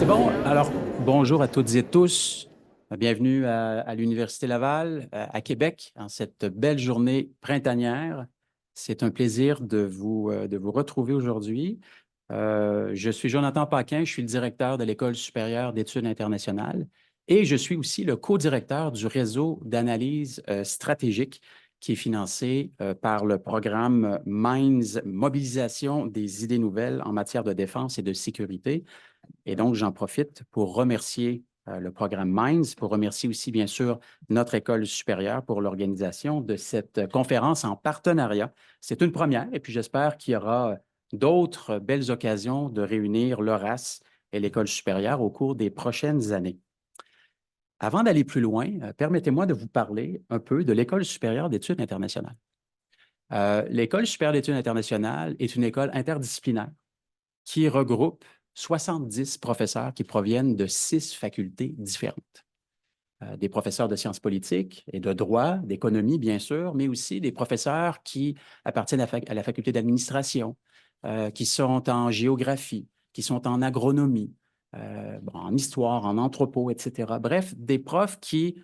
C'est bon. Alors, bonjour à toutes et tous. Bienvenue à l'Université Laval, à Québec, en cette belle journée printanière. C'est un plaisir de vous retrouver aujourd'hui. Je suis Jonathan Paquin, je suis le directeur de l'École supérieure d'études internationales et je suis aussi le co-directeur du réseau d'analyse stratégique qui est financé par le programme MINDS, Mobilisation des idées nouvelles en matière de défense et de sécurité. Et donc, j'en profite pour remercier le programme MINDS, pour remercier aussi, bien sûr, notre école supérieure pour l'organisation de cette conférence en partenariat. C'est une première et puis j'espère qu'il y aura d'autres belles occasions de réunir l'Horace et l'école supérieure au cours des prochaines années. Avant d'aller plus loin, permettez-moi de vous parler un peu de l'École supérieure d'études internationales. L'École supérieure d'études internationales est une école interdisciplinaire qui regroupe 70 professeurs qui proviennent de 6 facultés différentes. Des professeurs de sciences politiques et de droit, d'économie, bien sûr, mais aussi des professeurs qui appartiennent à la faculté d'administration, qui sont en géographie, qui sont en agronomie, en histoire, en anthropo, etc. Bref, des profs qui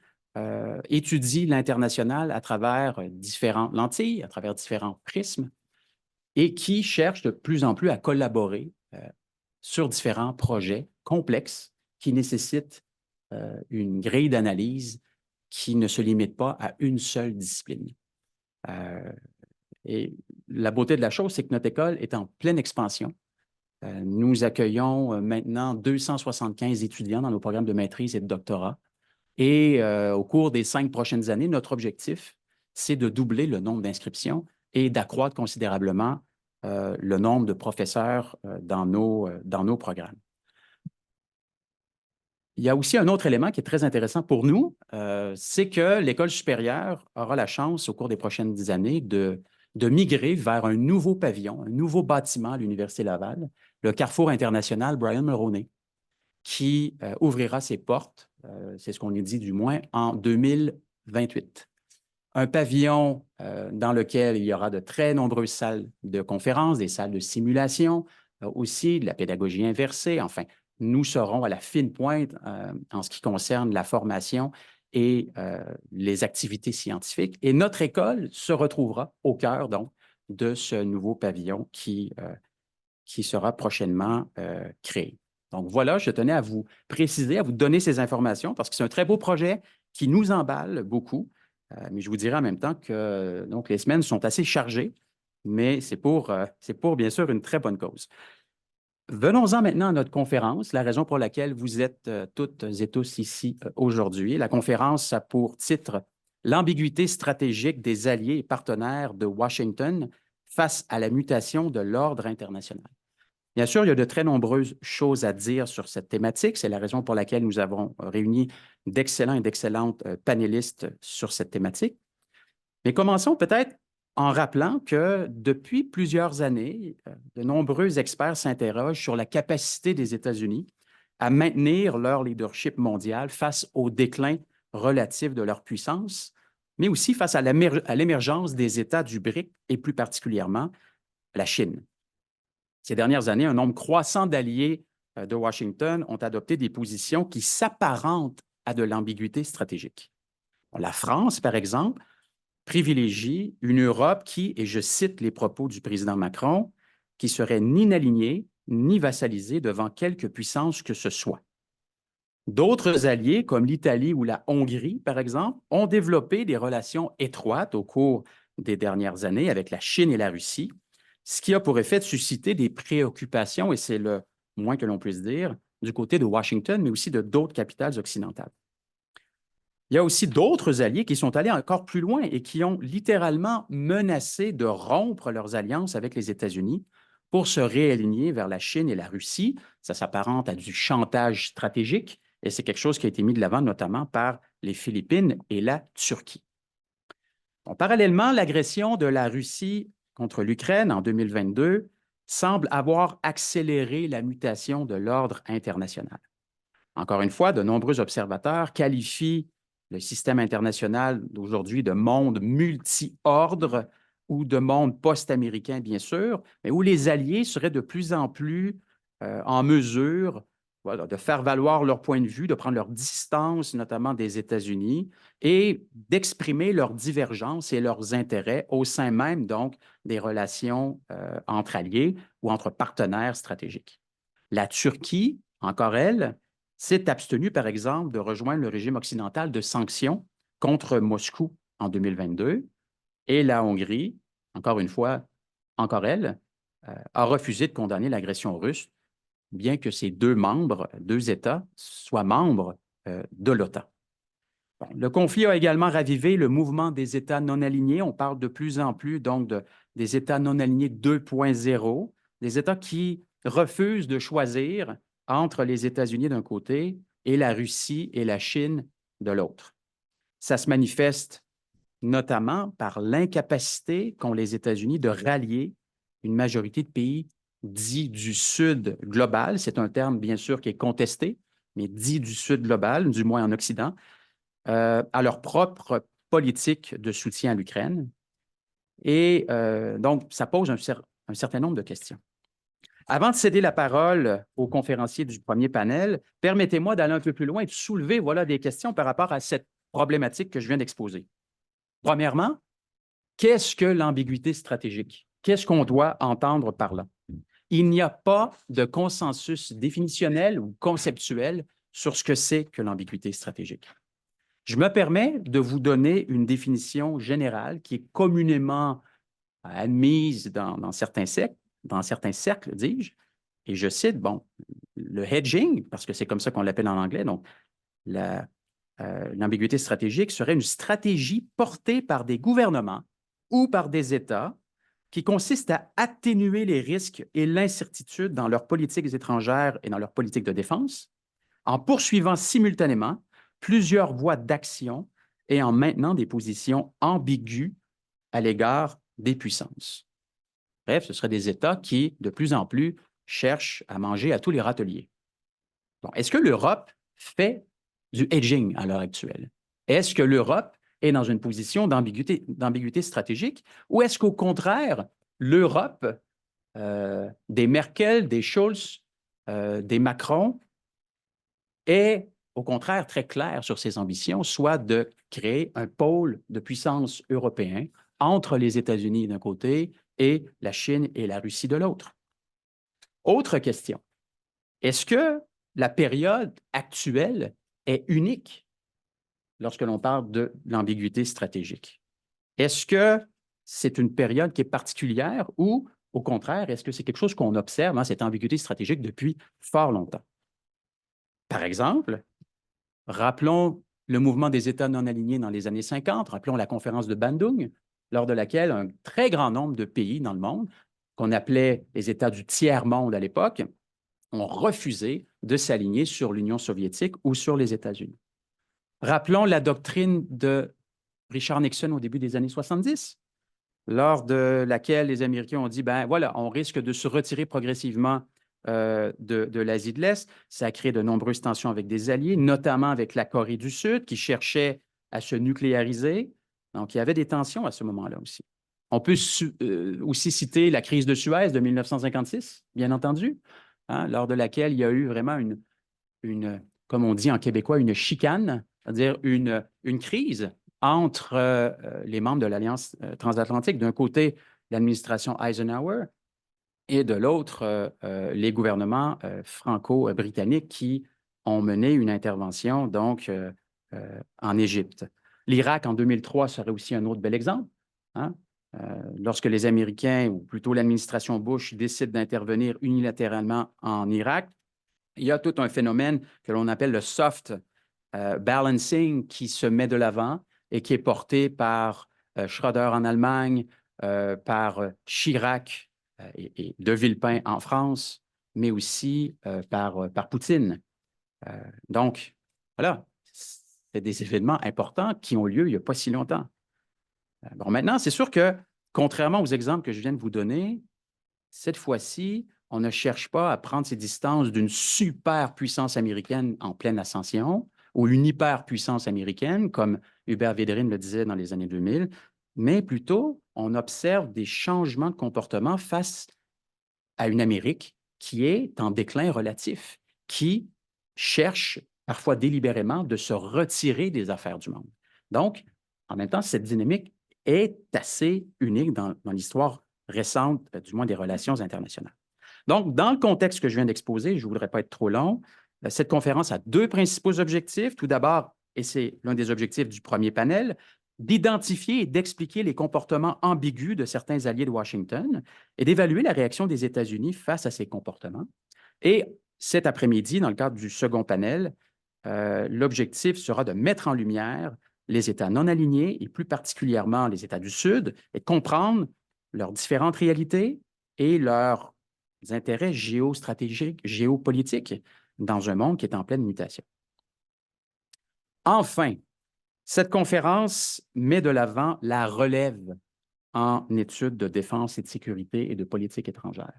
étudient l'international à travers différentes lentilles, à travers différents prismes, et qui cherchent de plus en plus à collaborer sur différents projets complexes qui nécessitent une grille d'analyse qui ne se limite pas à une seule discipline. Et la beauté de la chose, c'est que notre école est en pleine expansion. Nous accueillons maintenant 275 étudiants dans nos programmes de maîtrise et de doctorat. Et au cours des 5 prochaines années, notre objectif, c'est de doubler le nombre d'inscriptions et d'accroître considérablement le nombre de professeurs dans nos programmes. Il y a aussi un autre élément qui est très intéressant pour nous, c'est que l'École supérieure aura la chance au cours des prochaines années de migrer vers un nouveau pavillon, un nouveau bâtiment à l'Université Laval, le Carrefour international Brian Mulroney, qui ouvrira ses portes, c'est ce qu'on nous dit du moins, en 2028. Un pavillon dans lequel il y aura de très nombreuses salles de conférences, des salles de simulation, aussi de la pédagogie inversée. Enfin, nous serons à la fine pointe en ce qui concerne la formation et les activités scientifiques. Et notre école se retrouvera au cœur, donc, de ce nouveau pavillon qui sera prochainement créé. Donc voilà, je tenais à vous préciser, à vous donner ces informations parce que c'est un très beau projet qui nous emballe beaucoup. Mais je vous dirai en même temps que donc, les semaines sont assez chargées, mais c'est pour, bien sûr, une très bonne cause. Venons-en maintenant à notre conférence, la raison pour laquelle vous êtes toutes et tous ici aujourd'hui. La conférence a pour titre « L'ambiguïté stratégique des alliés et partenaires de Washington face à la mutation de l'ordre international ». Bien sûr, il y a de très nombreuses choses à dire sur cette thématique. C'est la raison pour laquelle nous avons réuni d'excellents et d'excellentes panélistes sur cette thématique. Mais commençons peut-être en rappelant que depuis plusieurs années, de nombreux experts s'interrogent sur la capacité des États-Unis à maintenir leur leadership mondial face au déclin relatif de leur puissance, mais aussi face à l'émergence des États du BRIC et plus particulièrement la Chine. Ces dernières années, un nombre croissant d'alliés de Washington ont adopté des positions qui s'apparentent à de l'ambiguïté stratégique. La France, par exemple, privilégie une Europe qui, et je cite les propos du président Macron, qui serait ni inalignée ni vassalisée devant quelque puissance que ce soit. D'autres alliés, comme l'Italie ou la Hongrie, par exemple, ont développé des relations étroites au cours des dernières années avec la Chine et la Russie, ce qui a pour effet de susciter des préoccupations, et c'est le moins que l'on puisse dire, du côté de Washington, mais aussi de d'autres capitales occidentales. Il y a aussi d'autres alliés qui sont allés encore plus loin et qui ont littéralement menacé de rompre leurs alliances avec les États-Unis pour se réaligner vers la Chine et la Russie. Ça s'apparente à du chantage stratégique et c'est quelque chose qui a été mis de l'avant notamment par les Philippines et la Turquie. Bon, parallèlement, l'agression de la Russie contre l'Ukraine en 2022 semble avoir accéléré la mutation de l'ordre international. Encore une fois, de nombreux observateurs qualifient le système international d'aujourd'hui de monde multi-ordre ou de monde post-américain, bien sûr, mais où les alliés seraient de plus en plus en mesure voilà, de faire valoir leur point de vue, de prendre leur distance, notamment des États-Unis, et d'exprimer leurs divergences et leurs intérêts au sein même, donc, des relations entre alliés ou entre partenaires stratégiques. La Turquie, encore elle, s'est abstenue, par exemple, de rejoindre le régime occidental de sanctions contre Moscou en 2022, et la Hongrie, encore une fois, encore elle, a refusé de condamner l'agression russe, bien que ces deux États, soient membres de l'OTAN. Bon, le conflit a également ravivé le mouvement des États non alignés. On parle de plus en plus donc des États non alignés 2.0, des États qui refusent de choisir entre les États-Unis d'un côté et la Russie et la Chine de l'autre. Ça se manifeste notamment par l'incapacité qu'ont les États-Unis de rallier une majorité de pays dits du Sud global. C'est un terme, bien sûr, qui est contesté, mais dit du Sud global, du moins en Occident, à leur propre politique de soutien à l'Ukraine. Et donc, ça pose un certain nombre de questions. Avant de céder la parole aux conférenciers du premier panel, permettez-moi d'aller un peu plus loin et de soulever voilà, des questions par rapport à cette problématique que je viens d'exposer. Premièrement, qu'est-ce que l'ambiguïté stratégique? Qu'est-ce qu'on doit entendre par là? Il n'y a pas de consensus définitionnel ou conceptuel sur ce que c'est que l'ambiguïté stratégique. Je me permets de vous donner une définition générale qui est communément admise dans certains cercles, dis-je, et je cite, bon, le hedging, parce que c'est comme ça qu'on l'appelle en anglais, donc l'ambiguïté stratégique serait une stratégie portée par des gouvernements ou par des États qui consiste à atténuer les risques et l'incertitude dans leurs politiques étrangères et dans leur politique de défense, en poursuivant simultanément plusieurs voies d'action et en maintenant des positions ambiguës à l'égard des puissances. Bref, ce seraient des États qui, de plus en plus, cherchent à manger à tous les râteliers. Bon, est-ce que l'Europe fait du hedging à l'heure actuelle? Est-ce que l'Europe est dans une position d'ambiguïté stratégique ou est-ce qu'au contraire, l'Europe, des Merkel, des Scholz, des Macron, est au contraire très claire sur ses ambitions, soit de créer un pôle de puissance européen entre les États-Unis d'un côté et la Chine et la Russie de l'autre? Autre question. Est-ce que la période actuelle est unique lorsque l'on parle de l'ambiguïté stratégique? Est-ce que c'est une période qui est particulière ou, au contraire, est-ce que c'est quelque chose qu'on observe dans cette ambiguïté stratégique depuis fort longtemps? Par exemple, rappelons le mouvement des États non alignés dans les années 50, rappelons la conférence de Bandung, lors de laquelle un très grand nombre de pays dans le monde, qu'on appelait les États du tiers-monde à l'époque, ont refusé de s'aligner sur l'Union soviétique ou sur les États-Unis. Rappelons la doctrine de Richard Nixon au début des années 70, lors de laquelle les Américains ont dit, ben voilà, on risque de se retirer progressivement de l'Asie de l'Est. Ça a créé de nombreuses tensions avec des alliés, notamment avec la Corée du Sud, qui cherchait à se nucléariser. Donc, il y avait des tensions à ce moment-là aussi. On peut aussi citer la crise de Suez de 1956, bien entendu, hein, lors de laquelle il y a eu vraiment comme on dit en québécois, une chicane, c'est-à-dire une crise entre les membres de l'Alliance transatlantique. D'un côté, l'administration Eisenhower et de l'autre, les gouvernements franco-britanniques qui ont mené une intervention donc en Égypte. L'Irak, en 2003, serait aussi un autre bel exemple. Hein? Lorsque les Américains, ou plutôt l'administration Bush, décident d'intervenir unilatéralement en Irak, il y a tout un phénomène que l'on appelle le soft balancing qui se met de l'avant et qui est porté par Schröder en Allemagne, par Chirac et De Villepin en France, mais aussi par Poutine. Donc, voilà, c'est des événements importants qui ont lieu il n'y a pas si longtemps. Bon, maintenant, c'est sûr que, contrairement aux exemples que je viens de vous donner, cette fois-ci, on ne cherche pas à prendre ses distances d'une superpuissance américaine en pleine ascension ou une hyperpuissance américaine, comme Hubert Védrine le disait dans les années 2000, mais plutôt, on observe des changements de comportement face à une Amérique qui est en déclin relatif, qui cherchent parfois délibérément de se retirer des affaires du monde. Donc, en même temps, cette dynamique est assez unique dans l'histoire récente, du moins des relations internationales. Donc, dans le contexte que je viens d'exposer, je ne voudrais pas être trop long, cette conférence a deux principaux objectifs. Tout d'abord, et c'est l'un des objectifs du premier panel, d'identifier et d'expliquer les comportements ambigus de certains alliés de Washington et d'évaluer la réaction des États-Unis face à ces comportements. Et cet après-midi, dans le cadre du second panel, l'objectif sera de mettre en lumière les États non alignés et plus particulièrement les États du Sud et comprendre leurs différentes réalités et leurs intérêts géostratégiques, géopolitiques dans un monde qui est en pleine mutation. Enfin, cette conférence met de l'avant la relève en études de défense et de sécurité et de politique étrangère.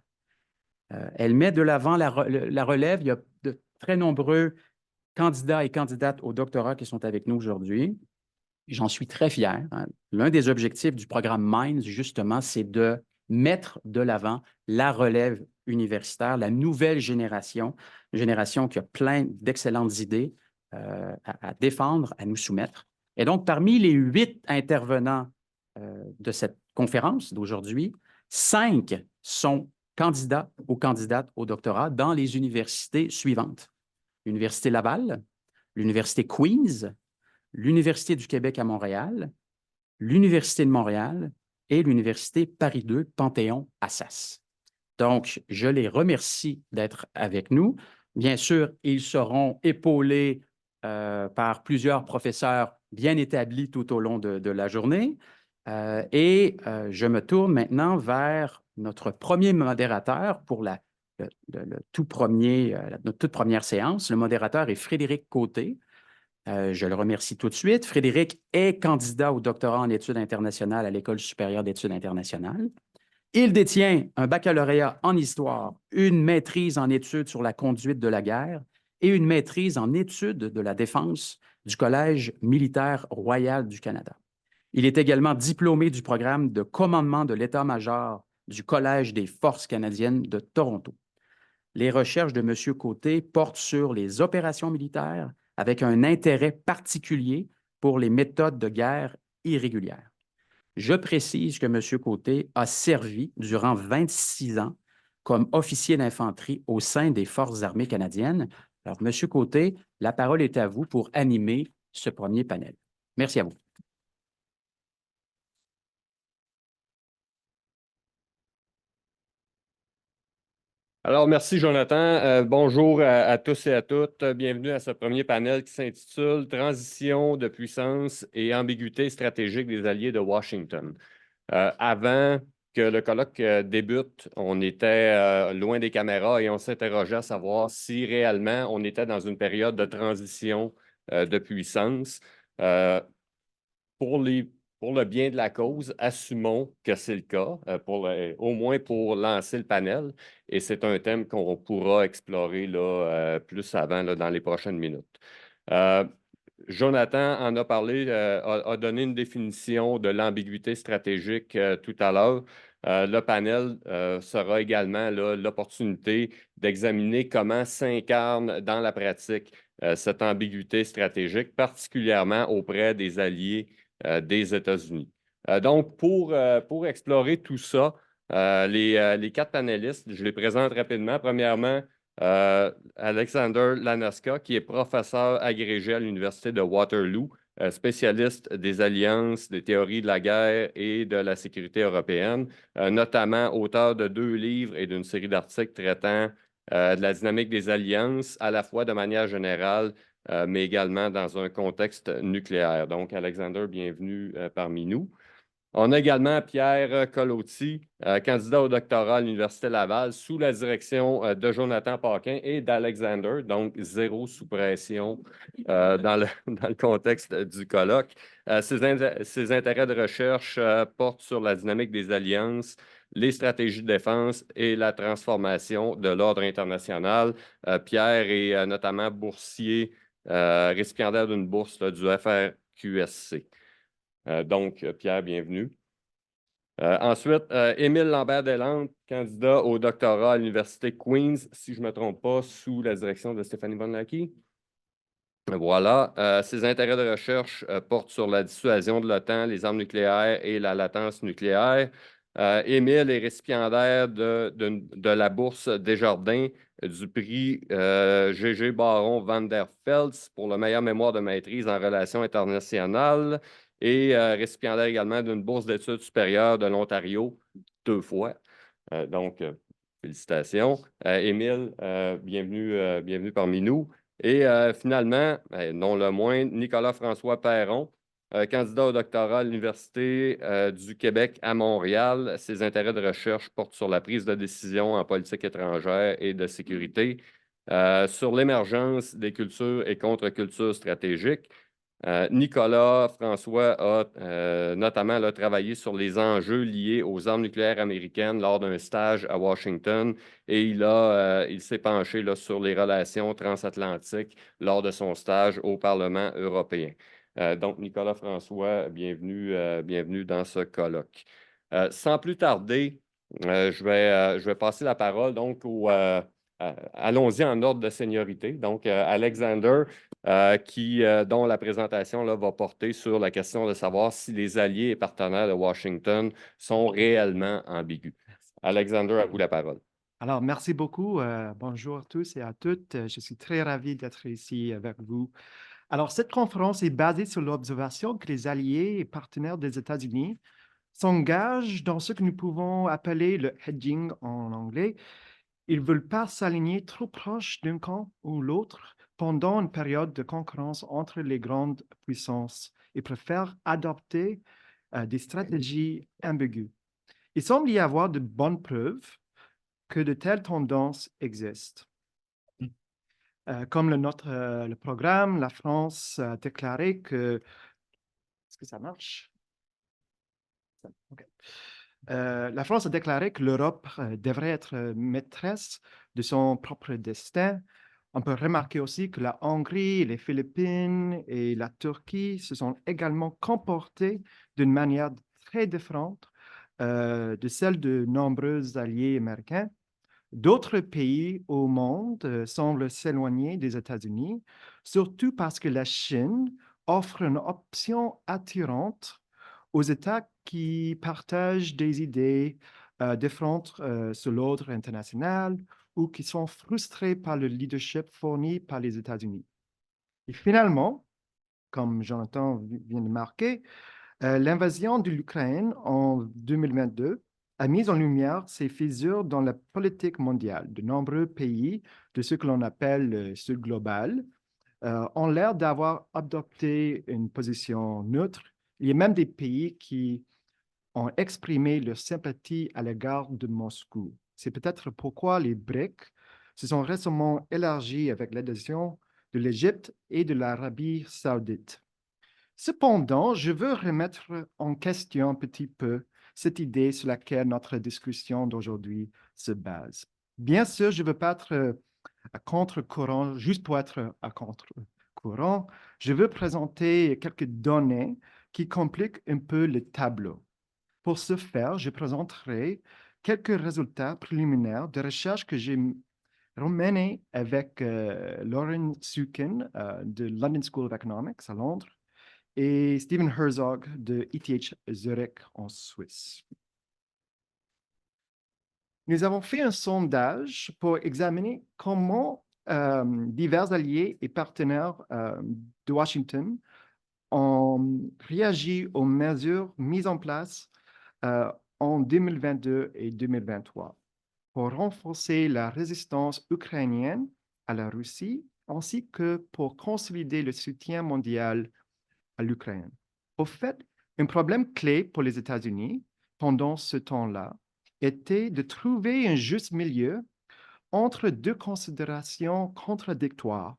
Elle met de l'avant la relève. Il y a de très nombreux candidats et candidates au doctorat qui sont avec nous aujourd'hui. J'en suis très fier. Hein. L'un des objectifs du programme MINDS, justement, c'est de mettre de l'avant la relève universitaire, la nouvelle génération, une génération qui a plein d'excellentes idées à défendre, à nous soumettre. Et donc, parmi les 8 intervenants de cette conférence d'aujourd'hui, 5 sont candidats ou candidates au doctorat dans les universités suivantes. L'Université Laval, l'Université Queen's, l'Université du Québec à Montréal, l'Université de Montréal et l'Université Paris II, Panthéon-Assas. Donc, je les remercie d'être avec nous. Bien sûr, ils seront épaulés par plusieurs professeurs bien établis tout au long de la journée. Je me tourne maintenant vers notre premier modérateur pour notre toute première séance. Le modérateur est Frédéric Côté. Je le remercie tout de suite. Frédéric est candidat au doctorat en études internationales à l'École supérieure d'études internationales. Il détient un baccalauréat en histoire, une maîtrise en études sur la conduite de la guerre et une maîtrise en études de la défense du Collège militaire royal du Canada. Il est également diplômé du programme de commandement de l'état-major du Collège des forces canadiennes de Toronto. Les recherches de M. Côté portent sur les opérations militaires avec un intérêt particulier pour les méthodes de guerre irrégulières. Je précise que M. Côté a servi durant 26 ans comme officier d'infanterie au sein des Forces armées canadiennes. Alors, M. Côté, la parole est à vous pour animer ce premier panel. Merci à vous. Alors, merci, Jonathan. Bonjour à tous et à toutes. Bienvenue à ce premier panel qui s'intitule « Transition de puissance et ambiguïté stratégique des alliés de Washington ». Avant que le colloque débute, on était loin des caméras et on s'interrogeait à savoir si réellement on était dans une période de transition de puissance. Pour le bien de la cause, assumons que c'est le cas, au moins pour lancer le panel. Et c'est un thème qu'on pourra explorer là, plus avant là, dans les prochaines minutes. Jonathan en a parlé, a donné une définition de l'ambiguïté stratégique tout à l'heure. Le panel sera également l'opportunité d'examiner comment s'incarne dans la pratique cette ambiguïté stratégique, particulièrement auprès des alliés des États-Unis. Donc, pour explorer tout ça, les 4 panélistes, je les présente rapidement. Premièrement, Alexander Lanaska, qui est professeur agrégé à l'Université de Waterloo, spécialiste des alliances, des théories de la guerre et de la sécurité européenne, notamment auteur de 2 livres et d'une série d'articles traitant de la dynamique des alliances, à la fois de manière générale, mais également dans un contexte nucléaire. Donc, Alexander, bienvenue parmi nous. On a également Pierre Colotti, candidat au doctorat à l'Université Laval, sous la direction de Jonathan Paquin et d'Alexander, donc zéro sous pression dans le contexte du colloque. Ses intérêts de recherche portent sur la dynamique des alliances, les stratégies de défense et la transformation de l'ordre international. Pierre est notamment boursier, récipiendaire d'une bourse du FRQSC. Donc, Pierre, bienvenue. Ensuite, Émile Lambert-Deslandes, candidat au doctorat à l'Université Queen's, si je ne me trompe pas, sous la direction de Stéphanie Bonlacki. Voilà. Ses intérêts de recherche portent sur la dissuasion de l'OTAN, les armes nucléaires et la latence nucléaire. Émile est récipiendaire de la bourse Desjardins du prix G.G. Baron van der Velds pour le meilleur mémoire de maîtrise en relations internationales et récipiendaire également d'une bourse d'études supérieures de l'Ontario 2 fois. Donc, félicitations. Émile, bienvenue parmi nous. Et finalement, non le moins, Nicolas-François Perron, candidat au doctorat à l'Université du Québec à Montréal. Ses intérêts de recherche portent sur la prise de décision en politique étrangère et de sécurité, sur l'émergence des cultures et contre-cultures stratégiques. Nicolas François a notamment travaillé sur les enjeux liés aux armes nucléaires américaines lors d'un stage à Washington et il s'est penché sur les relations transatlantiques lors de son stage au Parlement européen. Donc, Nicolas François, bienvenue dans ce colloque. Sans plus tarder, je vais passer la parole donc allons-y en ordre de seniorité. Donc, Alexander, dont la présentation va porter sur la question de savoir si les alliés et partenaires de Washington sont réellement ambigus. Alexander, à vous la parole. Alors, merci beaucoup. Bonjour à tous et à toutes. Je suis très ravi d'être ici avec vous. Alors, cette conférence est basée sur l'observation que les alliés et partenaires des États-Unis s'engagent dans ce que nous pouvons appeler le hedging en anglais. Ils ne veulent pas s'aligner trop proche d'un camp ou l'autre pendant une période de concurrence entre les grandes puissances et préfèrent adopter des stratégies ambiguës. Il semble y avoir de bonnes preuves que de telles tendances existent. Comme le programme, la France a déclaré que... Est-ce que ça marche? Okay. La France a déclaré que l'Europe devrait être maîtresse de son propre destin. On peut remarquer aussi que la Hongrie, les Philippines et la Turquie se sont également comportées d'une manière très différente de celle de nombreux alliés américains. D'autres pays au monde semblent s'éloigner des États-Unis, surtout parce que la Chine offre une option attirante aux États qui partagent des idées différentes sur l'ordre international ou qui sont frustrés par le leadership fourni par les États-Unis. Et finalement, comme Jonathan vient de marquer, l'invasion de l'Ukraine en 2022 a mis en lumière ces fissures dans la politique mondiale. De nombreux pays de ce que l'on appelle le Sud global ont l'air d'avoir adopté une position neutre. Il y a même des pays qui ont exprimé leur sympathie à l'égard de Moscou. C'est peut-être pourquoi les BRICS se sont récemment élargis avec l'adhésion de l'Égypte et de l'Arabie saoudite. Cependant, je veux remettre en question un petit peu cette idée sur laquelle notre discussion d'aujourd'hui se base. Bien sûr, je ne veux pas être à contre-courant, juste pour être à contre-courant. Je veux présenter quelques données qui compliquent un peu le tableau. Pour ce faire, je présenterai quelques résultats préliminaires de recherche que j'ai menées avec Lauren Sukin de London School of Economics à Londres et Stephen Herzog de ETH Zurich en Suisse. Nous avons fait un sondage pour examiner comment divers alliés et partenaires de Washington ont réagi aux mesures mises en place en 2022 et 2023 pour renforcer la résistance ukrainienne à la Russie ainsi que pour consolider le soutien mondial à l'Ukraine. Au fait, un problème clé pour les États-Unis pendant ce temps-là était de trouver un juste milieu entre deux considérations contradictoires.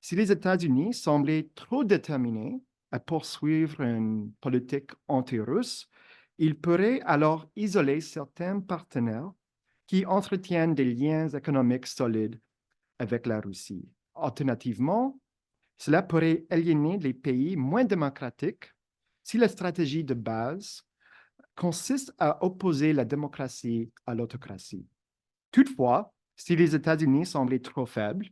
Si les États-Unis semblaient trop déterminés à poursuivre une politique anti-russe, ils pourraient alors isoler certains partenaires qui entretiennent des liens économiques solides avec la Russie. Alternativement, cela pourrait aliéner les pays moins démocratiques si la stratégie de base consiste à opposer la démocratie à l'autocratie. Toutefois, si les États-Unis semblaient trop faibles,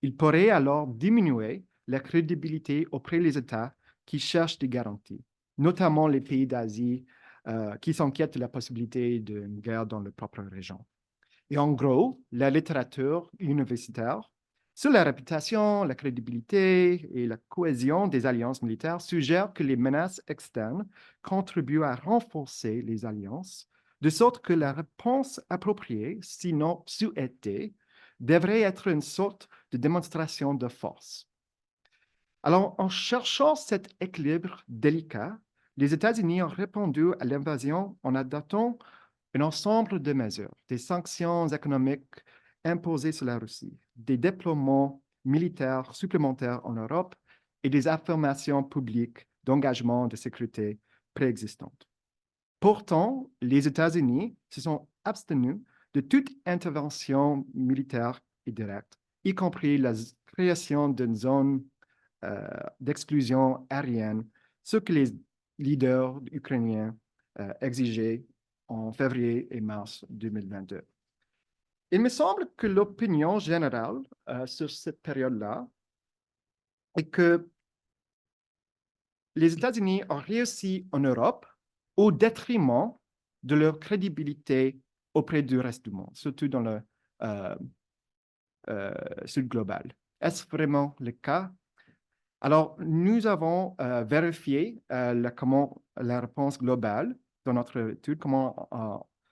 ils pourraient alors diminuer la crédibilité auprès des États qui cherchent des garanties, notamment les pays d'Asie qui s'inquiètent de la possibilité d'une guerre dans leur propre région. Et en gros, la littérature universitaire sur la réputation, la crédibilité et la cohésion des alliances militaires suggère que les menaces externes contribuent à renforcer les alliances, de sorte que la réponse appropriée, sinon souhaitée, devrait être une sorte de démonstration de force. Alors, en cherchant cet équilibre délicat, les États-Unis ont répondu à l'invasion en adoptant un ensemble de mesures, des sanctions économiques imposées sur la Russie, des déploiements militaires supplémentaires en Europe et des affirmations publiques d'engagement de sécurité préexistantes. Pourtant, les États-Unis se sont abstenus de toute intervention militaire et directe, y compris la création d'une zone d'exclusion aérienne, ce que les leaders ukrainiens exigeaient en février et mars 2022. Il me semble que l'opinion générale sur cette période-là est que les États-Unis ont réussi en Europe au détriment de leur crédibilité auprès du reste du monde, surtout dans le sud global. Est-ce vraiment le cas? Alors, nous avons vérifié la réponse globale dans notre étude, comment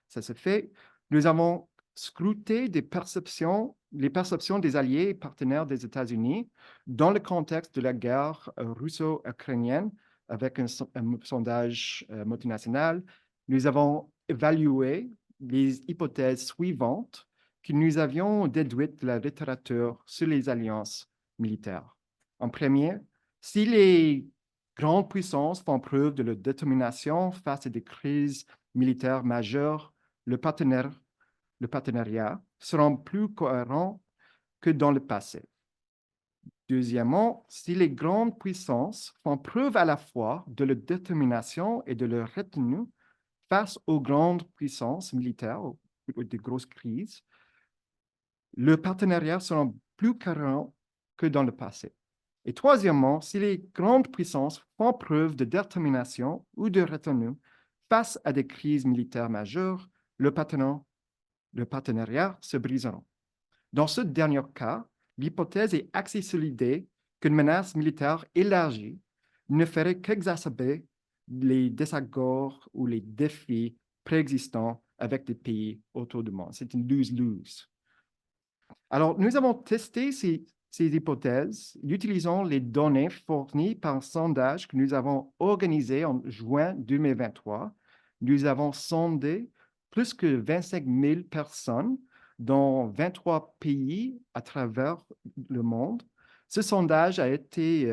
ça se fait. Nous avons scruté les perceptions des alliés et partenaires des États-Unis dans le contexte de la guerre russo-ukrainienne avec un sondage multinational. Nous avons évalué les hypothèses suivantes que nous avions déduites de la littérature sur les alliances militaires. En premier, si les grandes puissances font preuve de leur détermination face à des crises militaires majeures, le partenariat sera plus cohérent que dans le passé. Deuxièmement, si les grandes puissances font preuve à la fois de leur détermination et de leur retenue face aux grandes puissances militaires ou des grosses crises, le partenariat sera plus cohérent que dans le passé. Et troisièmement, si les grandes puissances font preuve de détermination ou de retenue face à des crises militaires majeures, le partenariat se brisera. Dans ce dernier cas, l'hypothèse est axée sur l'idée qu'une menace militaire élargie ne ferait qu'exacerber les désaccords ou les défis préexistants avec des pays autour du monde. C'est une lose-lose. Alors, nous avons testé ces hypothèses en utilisant les données fournies par un sondage que nous avons organisé en juin 2023. Nous avons sondé plus que 25 000 personnes dans 23 pays à travers le monde. Ce sondage a été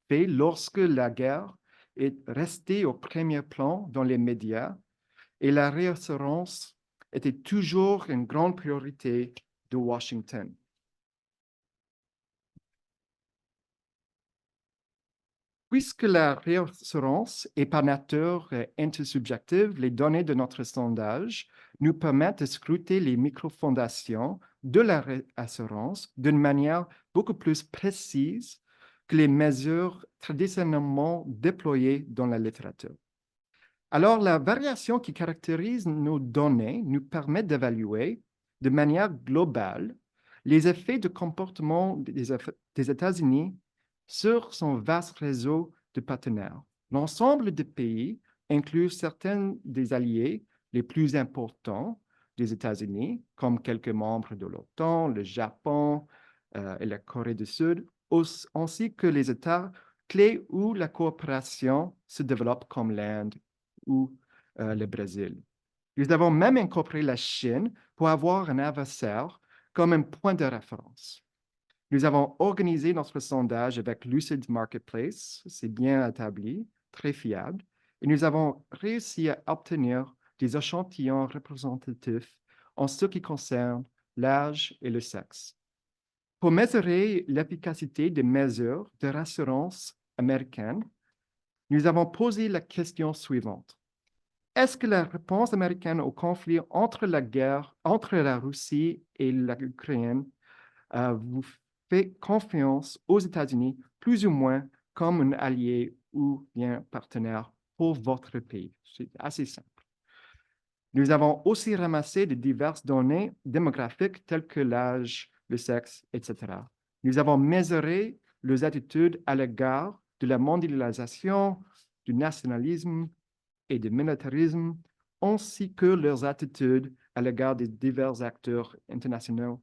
fait lorsque la guerre est restée au premier plan dans les médias et la réassurance était toujours une grande priorité de Washington. Puisque la réassurance est par nature intersubjective, les données de notre sondage nous permettent de scruter les microfondations de la réassurance d'une manière beaucoup plus précise que les mesures traditionnellement déployées dans la littérature. Alors, la variation qui caractérise nos données nous permet d'évaluer de manière globale les effets de comportement des États-Unis sur son vaste réseau de partenaires. L'ensemble des pays inclut certains des alliés les plus importants des États-Unis, comme quelques membres de l'OTAN, le Japon et la Corée du Sud, ainsi que les États clés où la coopération se développe, comme l'Inde ou le Brésil. Nous avons même incorporé la Chine pour avoir un adversaire comme un point de référence. Nous avons organisé notre sondage avec Lucid Marketplace, c'est bien établi, très fiable, et nous avons réussi à obtenir des échantillons représentatifs en ce qui concerne l'âge et le sexe. Pour mesurer l'efficacité des mesures de rassurance américaines, nous avons posé la question suivante. Est-ce que la réponse américaine au conflit entre la Russie et l'Ukraine vous fait confiance aux États-Unis plus ou moins comme un allié ou bien partenaire pour votre pays? C'est assez simple. Nous avons aussi ramassé de diverses données démographiques telles que l'âge, le sexe, etc. Nous avons mesuré leurs attitudes à l'égard de la mondialisation, du nationalisme et du militarisme, ainsi que leurs attitudes à l'égard des divers acteurs internationaux,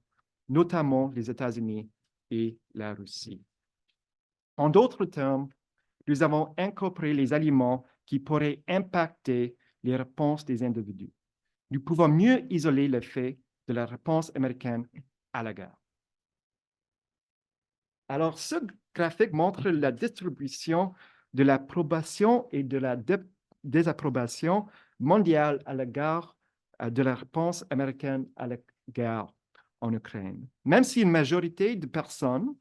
notamment les États-Unis et la Russie. En d'autres termes, nous avons incorporé les aliments qui pourraient impacter les réponses des individus. Nous pouvons mieux isoler l'effet de la réponse américaine à la guerre. Alors, ce graphique montre la distribution de l'approbation et de la désapprobation mondiale à l'égard de la réponse américaine à la guerre en Ukraine. Même si une majorité de personnes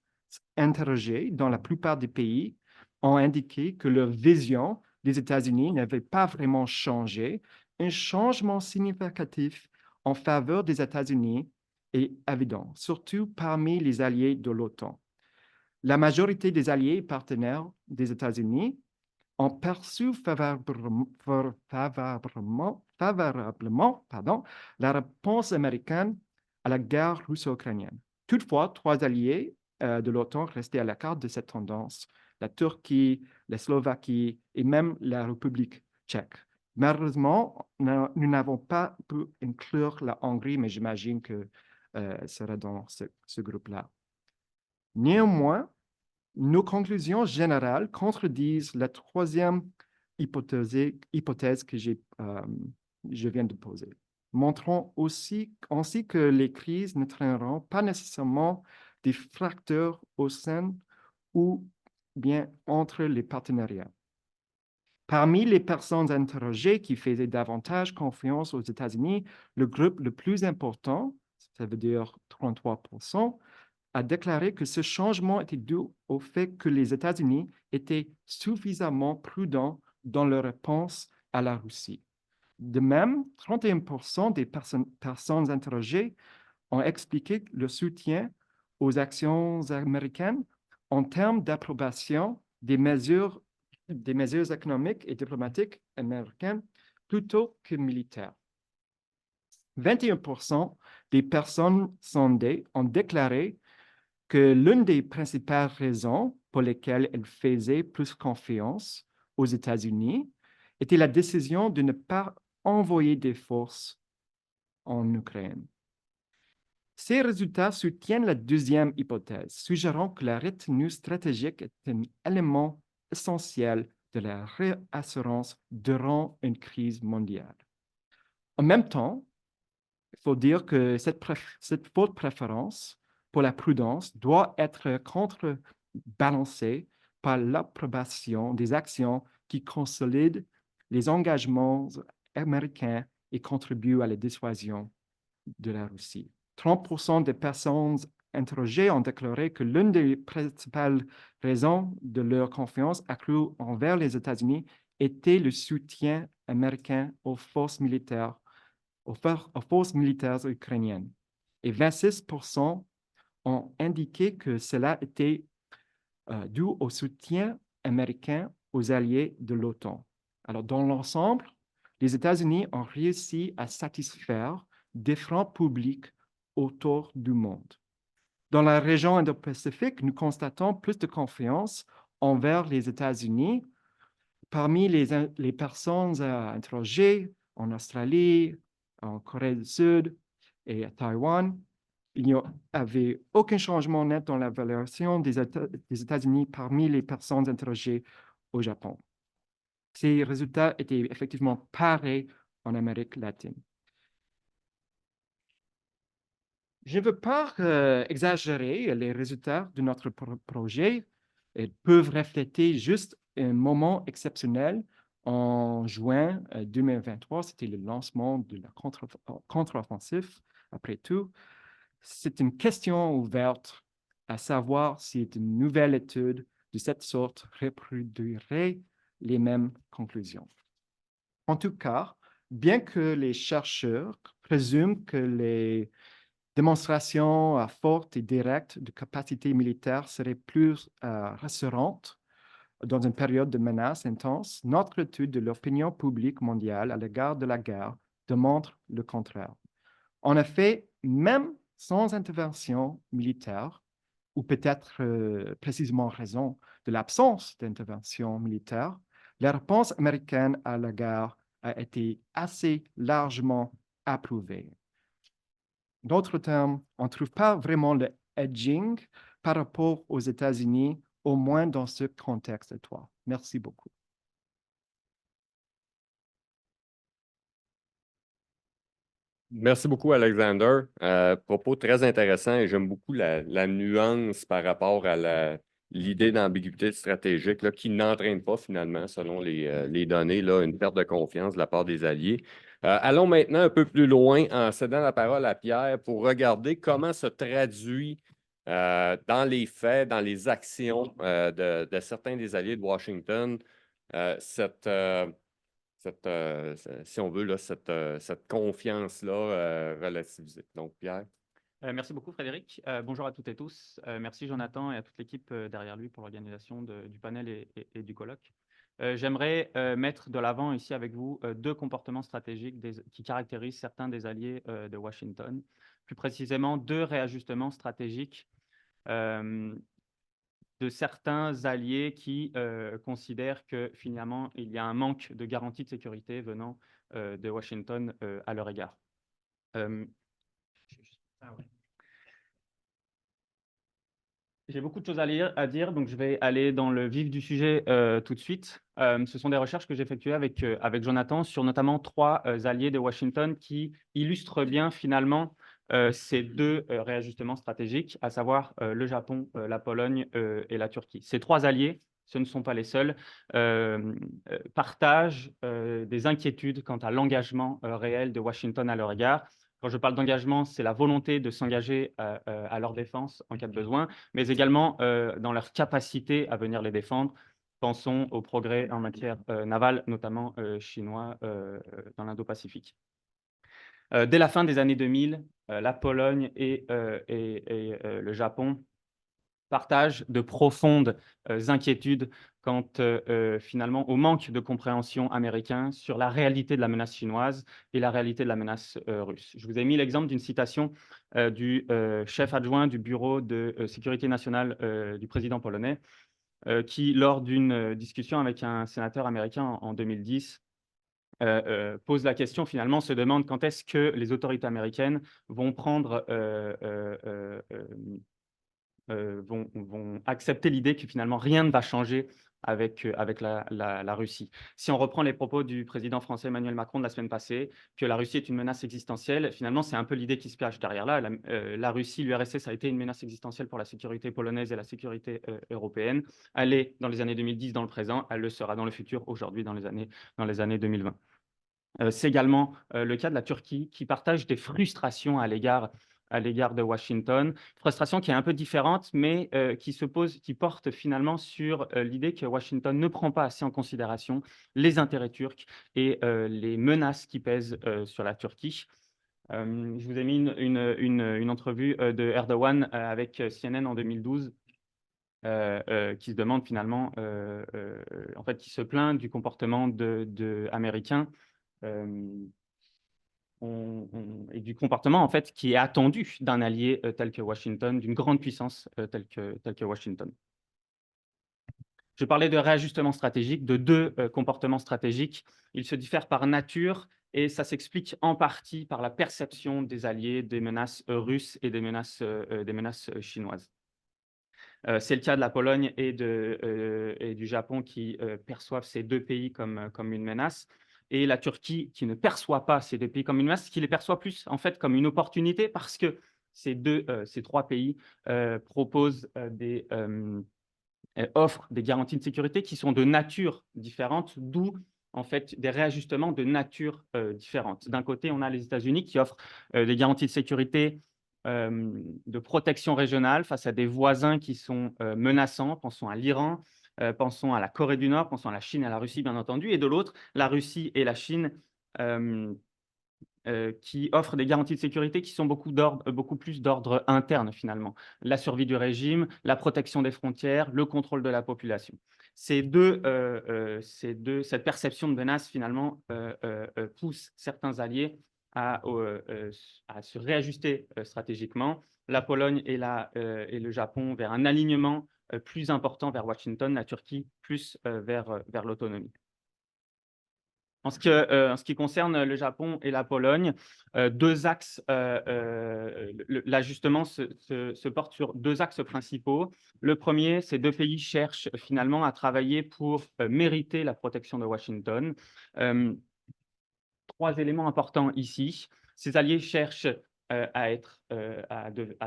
interrogées dans la plupart des pays ont indiqué que leur vision des États-Unis n'avait pas vraiment changé, un changement significatif en faveur des États-Unis est évident, surtout parmi les alliés de l'OTAN. La majorité des alliés et partenaires des États-Unis ont perçu favorablement la réponse américaine à la guerre russo-ukrainienne. Toutefois, 3 alliés de l'OTAN restaient à l'écart de cette tendance, la Turquie, la Slovaquie et même la République tchèque. Malheureusement, nous n'avons pas pu inclure la Hongrie, mais j'imagine que sera dans ce groupe-là. Néanmoins, nos conclusions générales contredisent la troisième hypothèse que je viens de poser, montrant ainsi que les crises ne traîneront pas nécessairement des fractures au sein ou bien entre les partenariats. Parmi les personnes interrogées qui faisaient davantage confiance aux États-Unis, le groupe le plus important, ça veut dire 33%, a déclaré que ce changement était dû au fait que les États-Unis étaient suffisamment prudents dans leur réponse à la Russie. De même, 31% des personnes interrogées ont expliqué le soutien aux actions américaines en termes d'approbation des mesures économiques et diplomatiques américaines plutôt que militaires. 21% des personnes sondées ont déclaré que l'une des principales raisons pour lesquelles elles faisaient plus confiance aux États-Unis était la décision de ne pas envoyer des forces en Ukraine. Ces résultats soutiennent la deuxième hypothèse, suggérant que la retenue stratégique est un élément essentiel de la réassurance durant une crise mondiale. En même temps, il faut dire que cette forte préférence pour la prudence doit être contrebalancée par l'approbation des actions qui consolident les engagements américains et contribuent à la dissuasion de la Russie. 30% des personnes interrogées ont déclaré que l'une des principales raisons de leur confiance accrue envers les États-Unis était le soutien américain aux forces militaires ukrainiennes. Et 26% ont indiqué que cela était dû au soutien américain aux alliés de l'OTAN. Alors, dans l'ensemble, les États-Unis ont réussi à satisfaire différents publics autour du monde. Dans la région Indo-Pacifique, nous constatons plus de confiance envers les États-Unis. Parmi les personnes interrogées en Australie, en Corée du Sud et à Taïwan, il n'y avait aucun changement net dans la valorisation des États-Unis parmi les personnes interrogées au Japon. Ces résultats étaient effectivement pareils en Amérique latine. Je ne veux pas exagérer les résultats de notre projet. Ils peuvent refléter juste un moment exceptionnel. En juin 2023, c'était le lancement de la contre-offensive. Après tout, c'est une question ouverte à savoir si une nouvelle étude de cette sorte reproduirait les mêmes conclusions. En tout cas, bien que les chercheurs présument que les démonstrations fortes et directes de capacités militaires seraient plus rassurantes dans une période de menace intense, notre étude de l'opinion publique mondiale à l'égard de la guerre démontre le contraire. En effet, même sans intervention militaire, ou peut-être précisément en raison de l'absence d'intervention militaire, la réponse américaine à la guerre a été assez largement approuvée. D'autres termes, on ne trouve pas vraiment le edging par rapport aux États-Unis, au moins dans ce contexte-là. Merci beaucoup. Merci beaucoup, Alexander. Propos très intéressant et j'aime beaucoup la nuance par rapport à l'idée d'ambiguïté stratégique là, qui n'entraîne pas finalement, selon les données, là, une perte de confiance de la part des alliés. Allons maintenant un peu plus loin en cédant la parole à Pierre pour regarder comment se traduit dans les faits, dans les actions de certains des alliés de Washington, si on veut, là, cette confiance-là relativisée. Donc, Pierre. Merci beaucoup, Frédéric. Bonjour à toutes et tous. Merci, Jonathan, et à toute l'équipe derrière lui pour l'organisation du panel et du colloque. J'aimerais mettre de l'avant ici avec vous deux comportements stratégiques qui caractérisent certains des alliés de Washington. Plus précisément, deux réajustements stratégiques de certains alliés qui considèrent que finalement, il y a un manque de garantie de sécurité venant de Washington à leur égard. J'ai beaucoup de choses à dire, donc je vais aller dans le vif du sujet tout de suite. Ce sont des recherches que j'ai effectuées avec Jonathan sur notamment trois alliés de Washington qui illustrent bien finalement ces deux réajustements stratégiques, à savoir le Japon, la Pologne et la Turquie. Ces trois alliés, ce ne sont pas les seuls, partagent des inquiétudes quant à l'engagement réel de Washington à leur égard. Quand je parle d'engagement, c'est la volonté de s'engager à leur défense en cas de besoin, mais également dans leur capacité à venir les défendre. Pensons aux progrès en matière navale, notamment chinois dans l'Indo-Pacifique. Dès la fin des années 2000, la Pologne et le Japon partagent de profondes inquiétudes quant finalement au manque de compréhension américain sur la réalité de la menace chinoise et la réalité de la menace russe. Je vous ai mis l'exemple d'une citation du chef adjoint du Bureau de sécurité nationale du président polonais, qui, lors d'une discussion avec un sénateur américain en 2010, pose la question, finalement, se demande quand est-ce que les autorités américaines vont prendre vont accepter l'idée que finalement rien ne va changer avec la Russie. Si on reprend les propos du président français Emmanuel Macron de la semaine passée, que la Russie est une menace existentielle, finalement c'est un peu l'idée qui se cache derrière là. La Russie, l'URSS a été une menace existentielle pour la sécurité polonaise et la sécurité européenne. Elle est dans les années 2010 dans le présent, elle le sera dans le futur, aujourd'hui dans les années 2020. C'est également le cas de la Turquie qui partage des frustrations à l'égard de Washington, frustration qui est un peu différente, mais qui porte finalement sur l'idée que Washington ne prend pas assez en considération les intérêts turcs et les menaces qui pèsent sur la Turquie. Je vous ai mis une entrevue de Erdogan avec CNN en 2012, qui se demande finalement, en fait, qui se plaint du comportement américain et du comportement en fait qui est attendu d'un allié tel que Washington, d'une grande puissance telle que Washington. Je parlais de réajustement stratégique, de deux comportements stratégiques. Ils se diffèrent par nature et ça s'explique en partie par la perception des alliés des menaces russes et des menaces chinoises. C'est le cas de la Pologne et du Japon qui perçoivent ces deux pays comme une menace, et la Turquie qui ne perçoit pas ces deux pays comme une menace, qui les perçoit plus en fait comme une opportunité parce que ces trois pays proposent offrent des garanties de sécurité qui sont de nature différente, d'où en fait des réajustements de nature différente. D'un côté, on a les États-Unis qui offrent des garanties de sécurité de protection régionale face à des voisins qui sont menaçants. Pensons à l'Iran, pensons à la Corée du Nord, pensons à la Chine et à la Russie, bien entendu. Et de l'autre, la Russie et la Chine qui offrent des garanties de sécurité qui sont beaucoup plus d'ordre interne finalement. La survie du régime, la protection des frontières, le contrôle de la population. Cette perception de menace finalement pousse certains alliés à se réajuster stratégiquement. La Pologne et le Japon vers un alignement plus important vers Washington, la Turquie plus vers l'autonomie. En ce qui concerne le Japon et la Pologne, deux axes, l'ajustement se porte sur deux axes principaux. Le premier, ces deux pays cherchent finalement à travailler pour mériter la protection de Washington. Trois éléments importants ici. Ces alliés cherchent à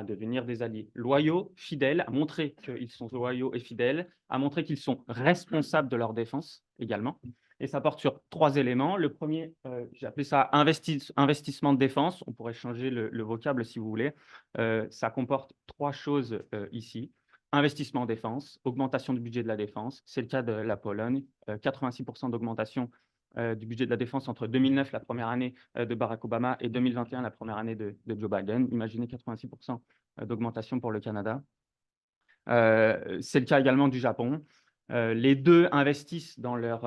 devenir des alliés loyaux, fidèles, à montrer qu'ils sont loyaux et fidèles, à montrer qu'ils sont responsables de leur défense également. Et ça porte sur trois éléments. Le premier, j'ai appelé ça investissement de défense. On pourrait changer le vocable si vous voulez. Ça comporte trois choses ici. Investissement en défense, augmentation du budget de la défense. C'est le cas de la Pologne. 86% d'augmentation du budget de la défense entre 2009, la première année de Barack Obama, et 2021, la première année de Joe Biden. Imaginez 86% d'augmentation pour le Canada. C'est le cas également du Japon. Les deux investissent dans leur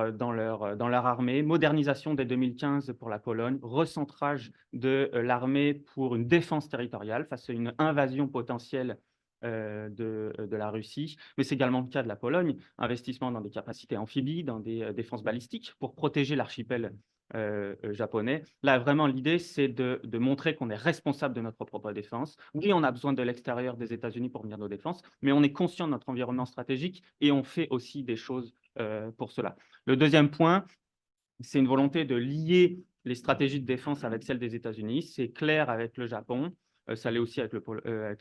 armée, modernisation dès 2015 pour la Pologne, recentrage de l'armée pour une défense territoriale face à une invasion potentielle de la Russie, mais c'est également le cas de la Pologne, investissement dans des capacités amphibies, dans des défenses balistiques pour protéger l'archipel japonais. Là, vraiment, l'idée, c'est de montrer qu'on est responsable de notre propre défense. Oui, on a besoin de l'extérieur des États-Unis pour venir nos défenses, mais on est conscient de notre environnement stratégique et on fait aussi des choses pour cela. Le deuxième point, c'est une volonté de lier les stratégies de défense avec celles des États-Unis. C'est clair avec le Japon, ça l'est aussi avec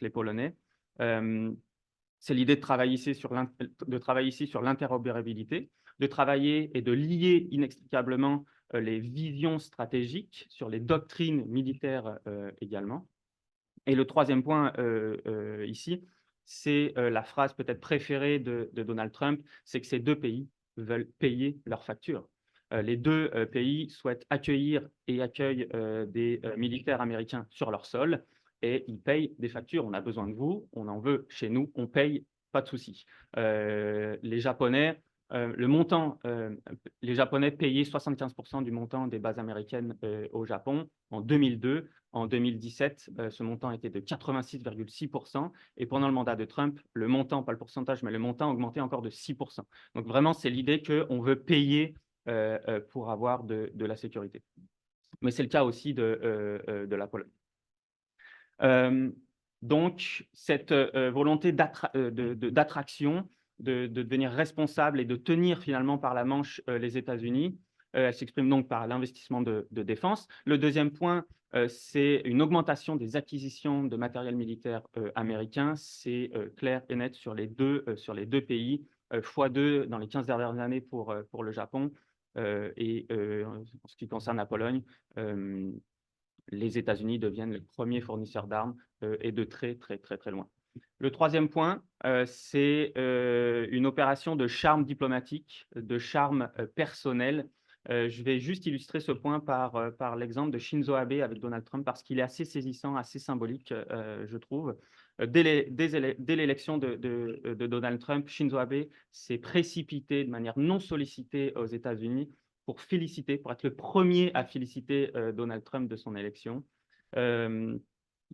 les Polonais. C'est l'idée de travailler ici sur l'interopérabilité, de travailler et de lier inextricablement les visions stratégiques sur les doctrines militaires également. Et le troisième point ici, c'est la phrase peut-être préférée de Donald Trump, c'est que ces deux pays veulent payer leurs factures. Les deux pays souhaitent accueillir et accueillent des militaires américains sur leur sol et ils payent des factures. On a besoin de vous, on en veut chez nous, on paye, pas de souci. Les Japonais, les Japonais payaient 75% du montant des bases américaines au Japon en 2002. En 2017, ce montant était de 86,6%. Et pendant le mandat de Trump, le montant, pas le pourcentage, mais le montant a augmenté encore de 6%. Donc vraiment, c'est l'idée qu'on veut payer pour avoir de la sécurité. Mais c'est le cas aussi de la Pologne. Donc, cette volonté d'attraction, de devenir responsable et de tenir finalement par la manche les États-Unis, elle s'exprime donc par l'investissement de défense. Le deuxième point, c'est une augmentation des acquisitions de matériel militaire américain. C'est clair et net sur les deux pays, x2 dans les 15 dernières années pour le Japon. Et en ce qui concerne la Pologne, les États-Unis deviennent le premier fournisseur d'armes et de très loin. Le troisième point, c'est une opération de charme diplomatique, de charme personnel. Je vais juste illustrer ce point par l'exemple de Shinzo Abe avec Donald Trump parce qu'il est assez saisissant, assez symbolique, je trouve. Dès l'élection de Donald Trump, Shinzo Abe s'est précipité de manière non sollicitée aux États-Unis pour être le premier à féliciter Donald Trump de son élection.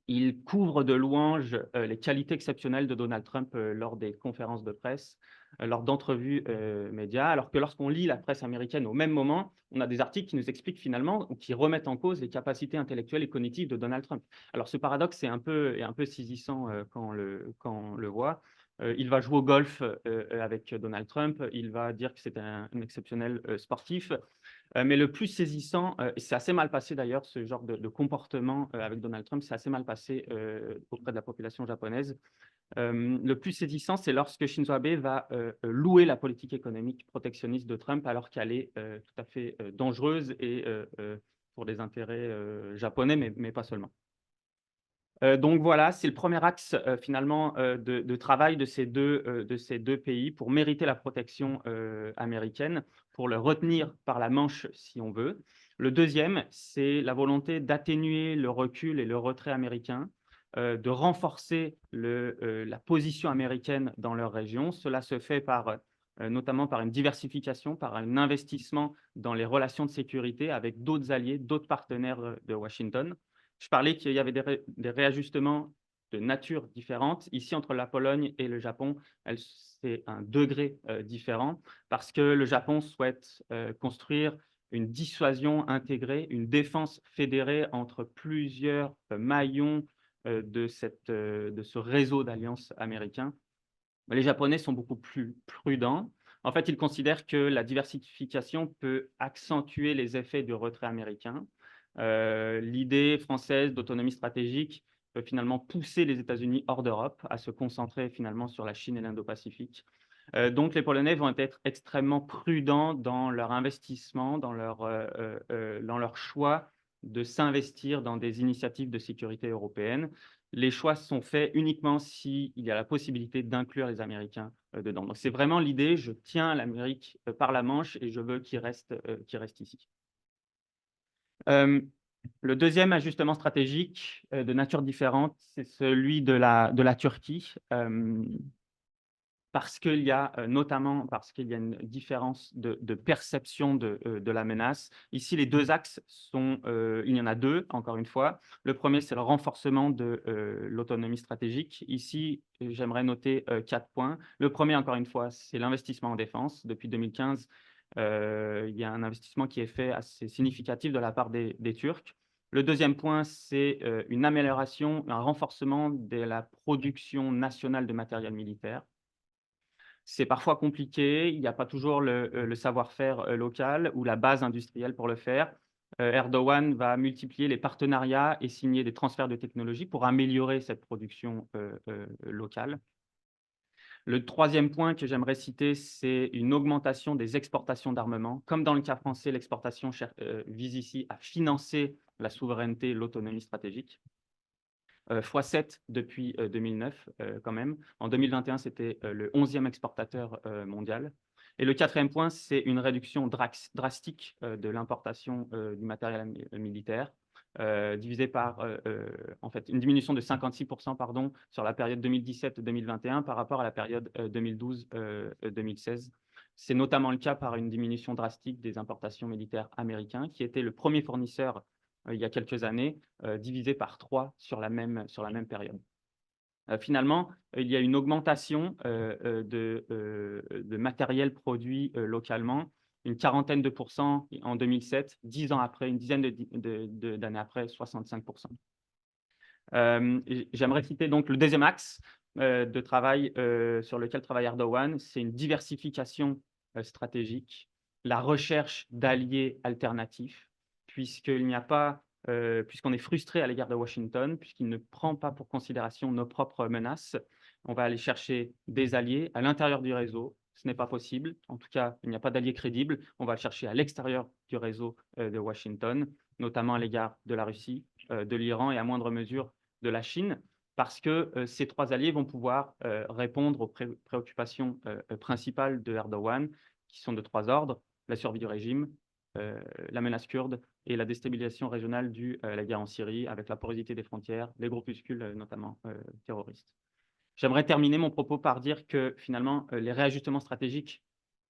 Il couvre de louanges les qualités exceptionnelles de Donald Trump lors des conférences de presse, lors d'entrevues médias, alors que lorsqu'on lit la presse américaine au même moment, on a des articles qui nous expliquent finalement ou qui remettent en cause les capacités intellectuelles et cognitives de Donald Trump. Alors ce paradoxe est un peu saisissant quand on le voit. Il va jouer au golf avec Donald Trump, il va dire que c'est un exceptionnel sportif. Mais le plus saisissant, et c'est assez mal passé d'ailleurs, ce genre de comportement avec Donald Trump, c'est assez mal passé auprès de la population japonaise. Le plus saisissant, c'est lorsque Shinzo Abe va louer la politique économique protectionniste de Trump alors qu'elle est tout à fait dangereuse et pour des intérêts japonais, mais pas seulement. Donc voilà, c'est le premier axe finalement de travail de ces deux pays pour mériter la protection américaine, pour le retenir par la manche si on veut. Le deuxième, c'est la volonté d'atténuer le recul et le retrait américain, de renforcer la position américaine dans leur région. Cela se fait notamment par une diversification, par un investissement dans les relations de sécurité avec d'autres alliés, d'autres partenaires de Washington. Je parlais qu'il y avait des réajustements de nature différente. Ici, entre la Pologne et le Japon, c'est un degré différent parce que le Japon souhaite construire une dissuasion intégrée, une défense fédérée entre plusieurs maillons de ce réseau d'alliances américains. Les Japonais sont beaucoup plus prudents. En fait, ils considèrent que la diversification peut accentuer les effets du retrait américain. L'idée française d'autonomie stratégique peut finalement pousser les États-Unis hors d'Europe à se concentrer finalement sur la Chine et l'Indo-Pacifique. Donc, les Polonais vont être extrêmement prudents dans leur investissement, dans leur choix de s'investir dans des initiatives de sécurité européennes. Les choix sont faits uniquement s'il y a la possibilité d'inclure les Américains dedans. Donc, c'est vraiment l'idée, je tiens l'Amérique par la manche et je veux qu'il reste ici. Le deuxième ajustement stratégique de nature différente, c'est celui de la Turquie. Parce qu'il y a notamment une différence de perception de la menace. Ici, les deux axes il y en a deux, encore une fois. Le premier, c'est le renforcement de l'autonomie stratégique. Ici, j'aimerais noter 4 points. Le premier, encore une fois, c'est l'investissement en défense. Depuis 2015, il y a un investissement qui est fait assez significatif de la part des Turcs. Le deuxième point, c'est une amélioration, un renforcement de la production nationale de matériel militaire. C'est parfois compliqué, il n'y a pas toujours le savoir-faire local ou la base industrielle pour le faire. Erdogan va multiplier les partenariats et signer des transferts de technologie pour améliorer cette production locale. Le troisième point que j'aimerais citer, c'est une augmentation des exportations d'armement. Comme dans le cas français, l'exportation vise ici à financer la souveraineté et l'autonomie stratégique. x7 depuis 2009 quand même. En 2021, c'était le 11e exportateur mondial. Et le quatrième point, c'est une réduction drastique de l'importation du matériel militaire, divisé par en fait une diminution de 56% pardon, sur la période 2017-2021 par rapport à la période 2012-2016. C'est notamment le cas par une diminution drastique des importations militaires américaines, qui était le premier fournisseur il y a quelques années, divisé par 3 sur la même période. Finalement, il y a une augmentation de matériel produit localement, une quarantaine de pourcents en 2007, 10 ans après, une dizaine d'années après, 65%. J'aimerais citer donc le deuxième axe de travail sur lequel travaille Erdogan, c'est une diversification stratégique, la recherche d'alliés alternatifs, puisqu'il n'y a pas, puisqu'on est frustré à l'égard de Washington, puisqu'il ne prend pas pour considération nos propres menaces. On va aller chercher des alliés à l'intérieur du réseau. Ce n'est pas possible. En tout cas, il n'y a pas d'alliés crédibles. On va le chercher à l'extérieur du réseau de Washington, notamment à l'égard de la Russie, de l'Iran et à moindre mesure de la Chine, parce que ces 3 alliés vont pouvoir répondre aux préoccupations principales de Erdogan, qui sont de 3 ordres: la survie du régime, la menace kurde et la déstabilisation régionale due à la guerre en Syrie, avec la porosité des frontières, les groupuscules notamment terroristes. J'aimerais terminer mon propos par dire que finalement, les réajustements stratégiques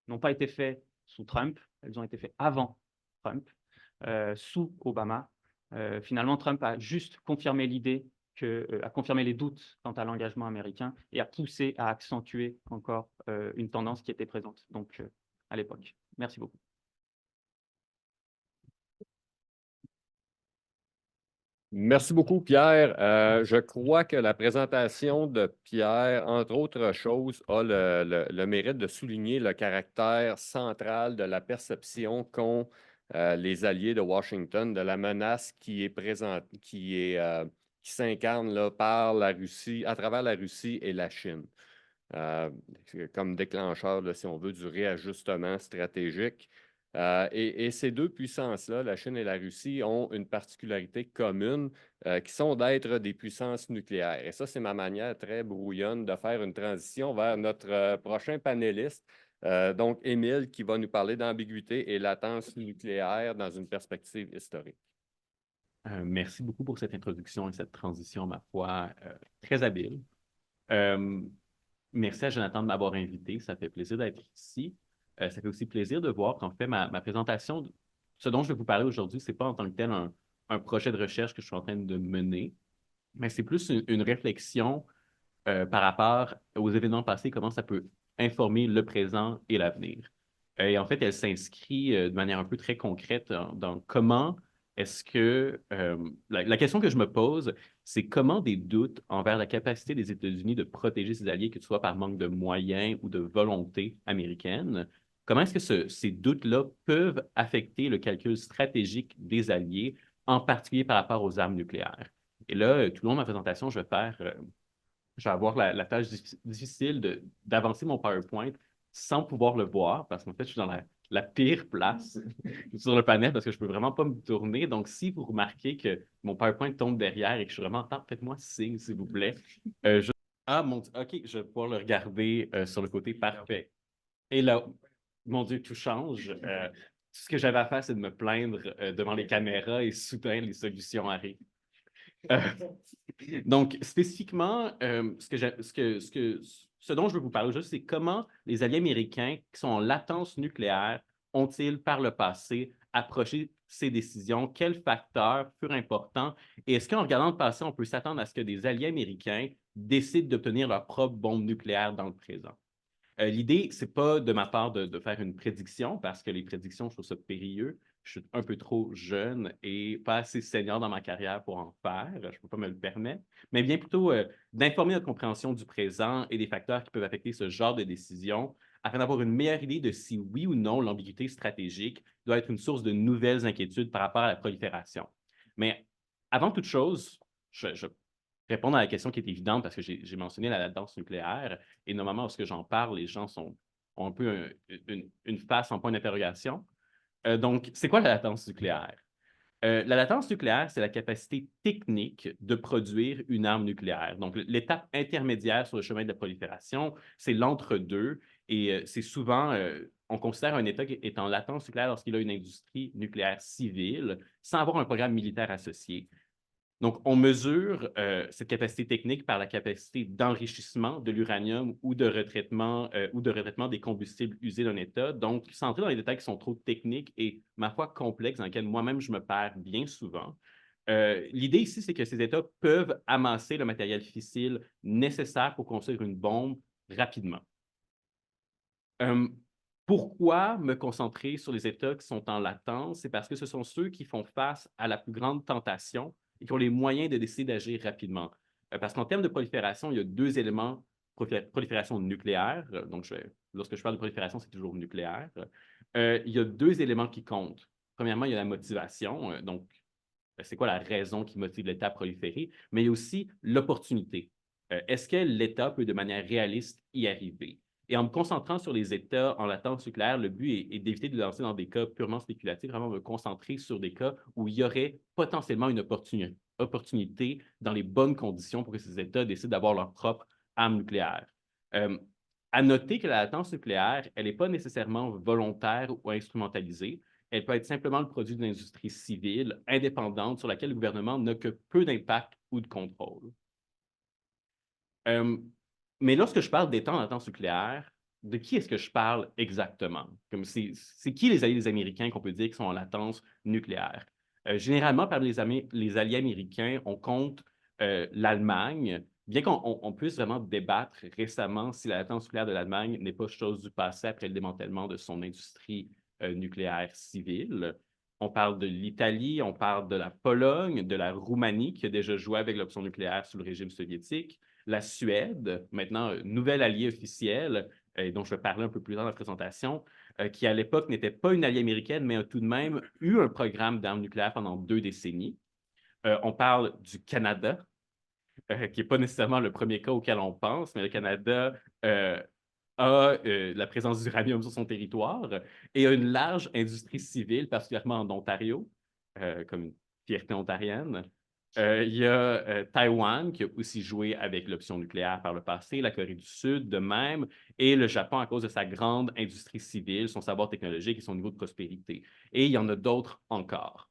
n'ont pas été faits sous Trump, ils ont été faits avant Trump, sous Obama. Finalement, Trump a juste confirmé l'idée, a confirmé les doutes quant à l'engagement américain et a poussé à accentuer encore une tendance qui était présente donc, à l'époque. Merci beaucoup. Merci beaucoup, Pierre. Je crois que la présentation de Pierre, entre autres choses, a le mérite de souligner le caractère central de la perception qu'ont les alliés de Washington de la menace qui est présente, qui s'incarne là, par la Russie, à travers la Russie et la Chine, comme déclencheur, là, si on veut, du réajustement stratégique. Et ces deux puissances-là, la Chine et la Russie, ont une particularité commune qui sont d'être des puissances nucléaires. Et ça, c'est ma manière très brouillonne de faire une transition vers notre prochain panéliste, Donc, Émile qui va nous parler d'ambiguïté et latence nucléaire dans une perspective historique. Merci beaucoup pour cette introduction et cette transition, ma foi, très habile. Merci à Jonathan de m'avoir invité. Ça fait plaisir d'être ici. Ça fait aussi plaisir de voir qu'en fait, ma présentation, ce dont je vais vous parler aujourd'hui, ce n'est pas en tant que tel un projet de recherche que je suis en train de mener, mais c'est plus une réflexion par rapport aux événements passés, comment ça peut informer le présent et l'avenir. Et en fait, elle s'inscrit de manière un peu très concrète dans comment est-ce que... la question que je me pose, c'est comment des doutes envers la capacité des États-Unis de protéger ses alliés, que ce soit par manque de moyens ou de volonté américaine, comment est-ce que ces doutes-là peuvent affecter le calcul stratégique des alliés, en particulier par rapport aux armes nucléaires? Et là, tout le long de ma présentation, je vais avoir la tâche difficile d'avancer mon PowerPoint sans pouvoir le voir, parce qu'en fait, je suis dans la pire place sur le panel parce que je ne peux vraiment pas me tourner. Donc, si vous remarquez que mon PowerPoint tombe derrière et que je suis vraiment en temps, faites-moi signe, s'il vous plaît. Ah, OK, je vais pouvoir le regarder sur le côté. Parfait. Et là, mon Dieu, tout change. Tout ce que j'avais à faire, c'est de me plaindre devant les caméras et soudain, les solutions arrivent. Donc, spécifiquement, ce dont je veux vous parler aujourd'hui, c'est comment les alliés américains qui sont en latence nucléaire ont-ils, par le passé, approché ces décisions? Quels facteurs furent importants? Et est-ce qu'en regardant le passé, on peut s'attendre à ce que des alliés américains décident d'obtenir leur propre bombe nucléaire dans le présent? L'idée, ce n'est pas de ma part de faire une prédiction, parce que les prédictions, je trouve ça périlleux. Je suis un peu trop jeune et pas assez senior dans ma carrière pour en faire. Je ne peux pas me le permettre. Mais bien plutôt d'informer notre compréhension du présent et des facteurs qui peuvent affecter ce genre de décision afin d'avoir une meilleure idée de si oui ou non l'ambiguïté stratégique doit être une source de nouvelles inquiétudes par rapport à la prolifération. Mais avant toute chose, je répondre à la question qui est évidente parce que j'ai mentionné la latence nucléaire et normalement, lorsque j'en parle, les gens ont un peu une face en point d'interrogation. Donc, c'est quoi la latence nucléaire? La latence nucléaire, c'est la capacité technique de produire une arme nucléaire. Donc, l'étape intermédiaire sur le chemin de la prolifération, c'est l'entre-deux et c'est souvent, on considère un État qui est en latence nucléaire lorsqu'il a une industrie nucléaire civile sans avoir un programme militaire associé. Donc, on mesure cette capacité technique par la capacité d'enrichissement de l'uranium ou de retraitement des combustibles usés d'un État. Donc, sans entrer dans les détails qui sont trop techniques et, ma foi, complexes, dans lesquels moi-même je me perds bien souvent, l'idée ici, c'est que ces États peuvent amasser le matériel fissile nécessaire pour construire une bombe rapidement. Pourquoi me concentrer sur les États qui sont en latence? C'est parce que ce sont ceux qui font face à la plus grande tentation et qui ont les moyens de décider d'agir rapidement. Parce qu'en termes de prolifération, il y a deux éléments. Prolifération nucléaire, donc lorsque je parle de prolifération, c'est toujours nucléaire. Il y a deux éléments qui comptent. Premièrement, il y a la motivation, donc c'est quoi la raison qui motive l'État à proliférer, mais il y a aussi l'opportunité. Est-ce que l'État peut de manière réaliste y arriver? Et en me concentrant sur les États en latence nucléaire, le but est d'éviter de lancer dans des cas purement spéculatifs, vraiment me concentrer sur des cas où il y aurait potentiellement une opportunité dans les bonnes conditions pour que ces États décident d'avoir leur propre arme nucléaire. À noter que la latence nucléaire, elle n'est pas nécessairement volontaire ou instrumentalisée. Elle peut être simplement le produit d'une industrie civile indépendante sur laquelle le gouvernement n'a que peu d'impact ou de contrôle. Mais lorsque je parle d'État en latence nucléaire, de qui est-ce que je parle exactement? C'est qui les alliés américains qu'on peut dire qui sont en latence nucléaire? Généralement, parmi les alliés américains, on compte l'Allemagne, bien qu'on puisse vraiment débattre récemment si la latence nucléaire de l'Allemagne n'est pas chose du passé après le démantèlement de son industrie nucléaire civile. On parle de l'Italie, on parle de la Pologne, de la Roumanie qui a déjà joué avec l'option nucléaire sous le régime soviétique, la Suède, maintenant nouvelle alliée officielle, dont je vais parler un peu plus tard dans la présentation, qui à l'époque n'était pas une alliée américaine, mais a tout de même eu un programme d'armes nucléaires pendant 2 décennies. On parle du Canada, qui n'est pas nécessairement le premier cas auquel on pense, mais le Canada a la présence d'uranium sur son territoire et a une large industrie civile, particulièrement en Ontario, comme une fierté ontarienne. Il y a Taïwan qui a aussi joué avec l'option nucléaire par le passé, la Corée du Sud de même, et le Japon à cause de sa grande industrie civile, son savoir technologique et son niveau de prospérité. Et il y en a d'autres encore.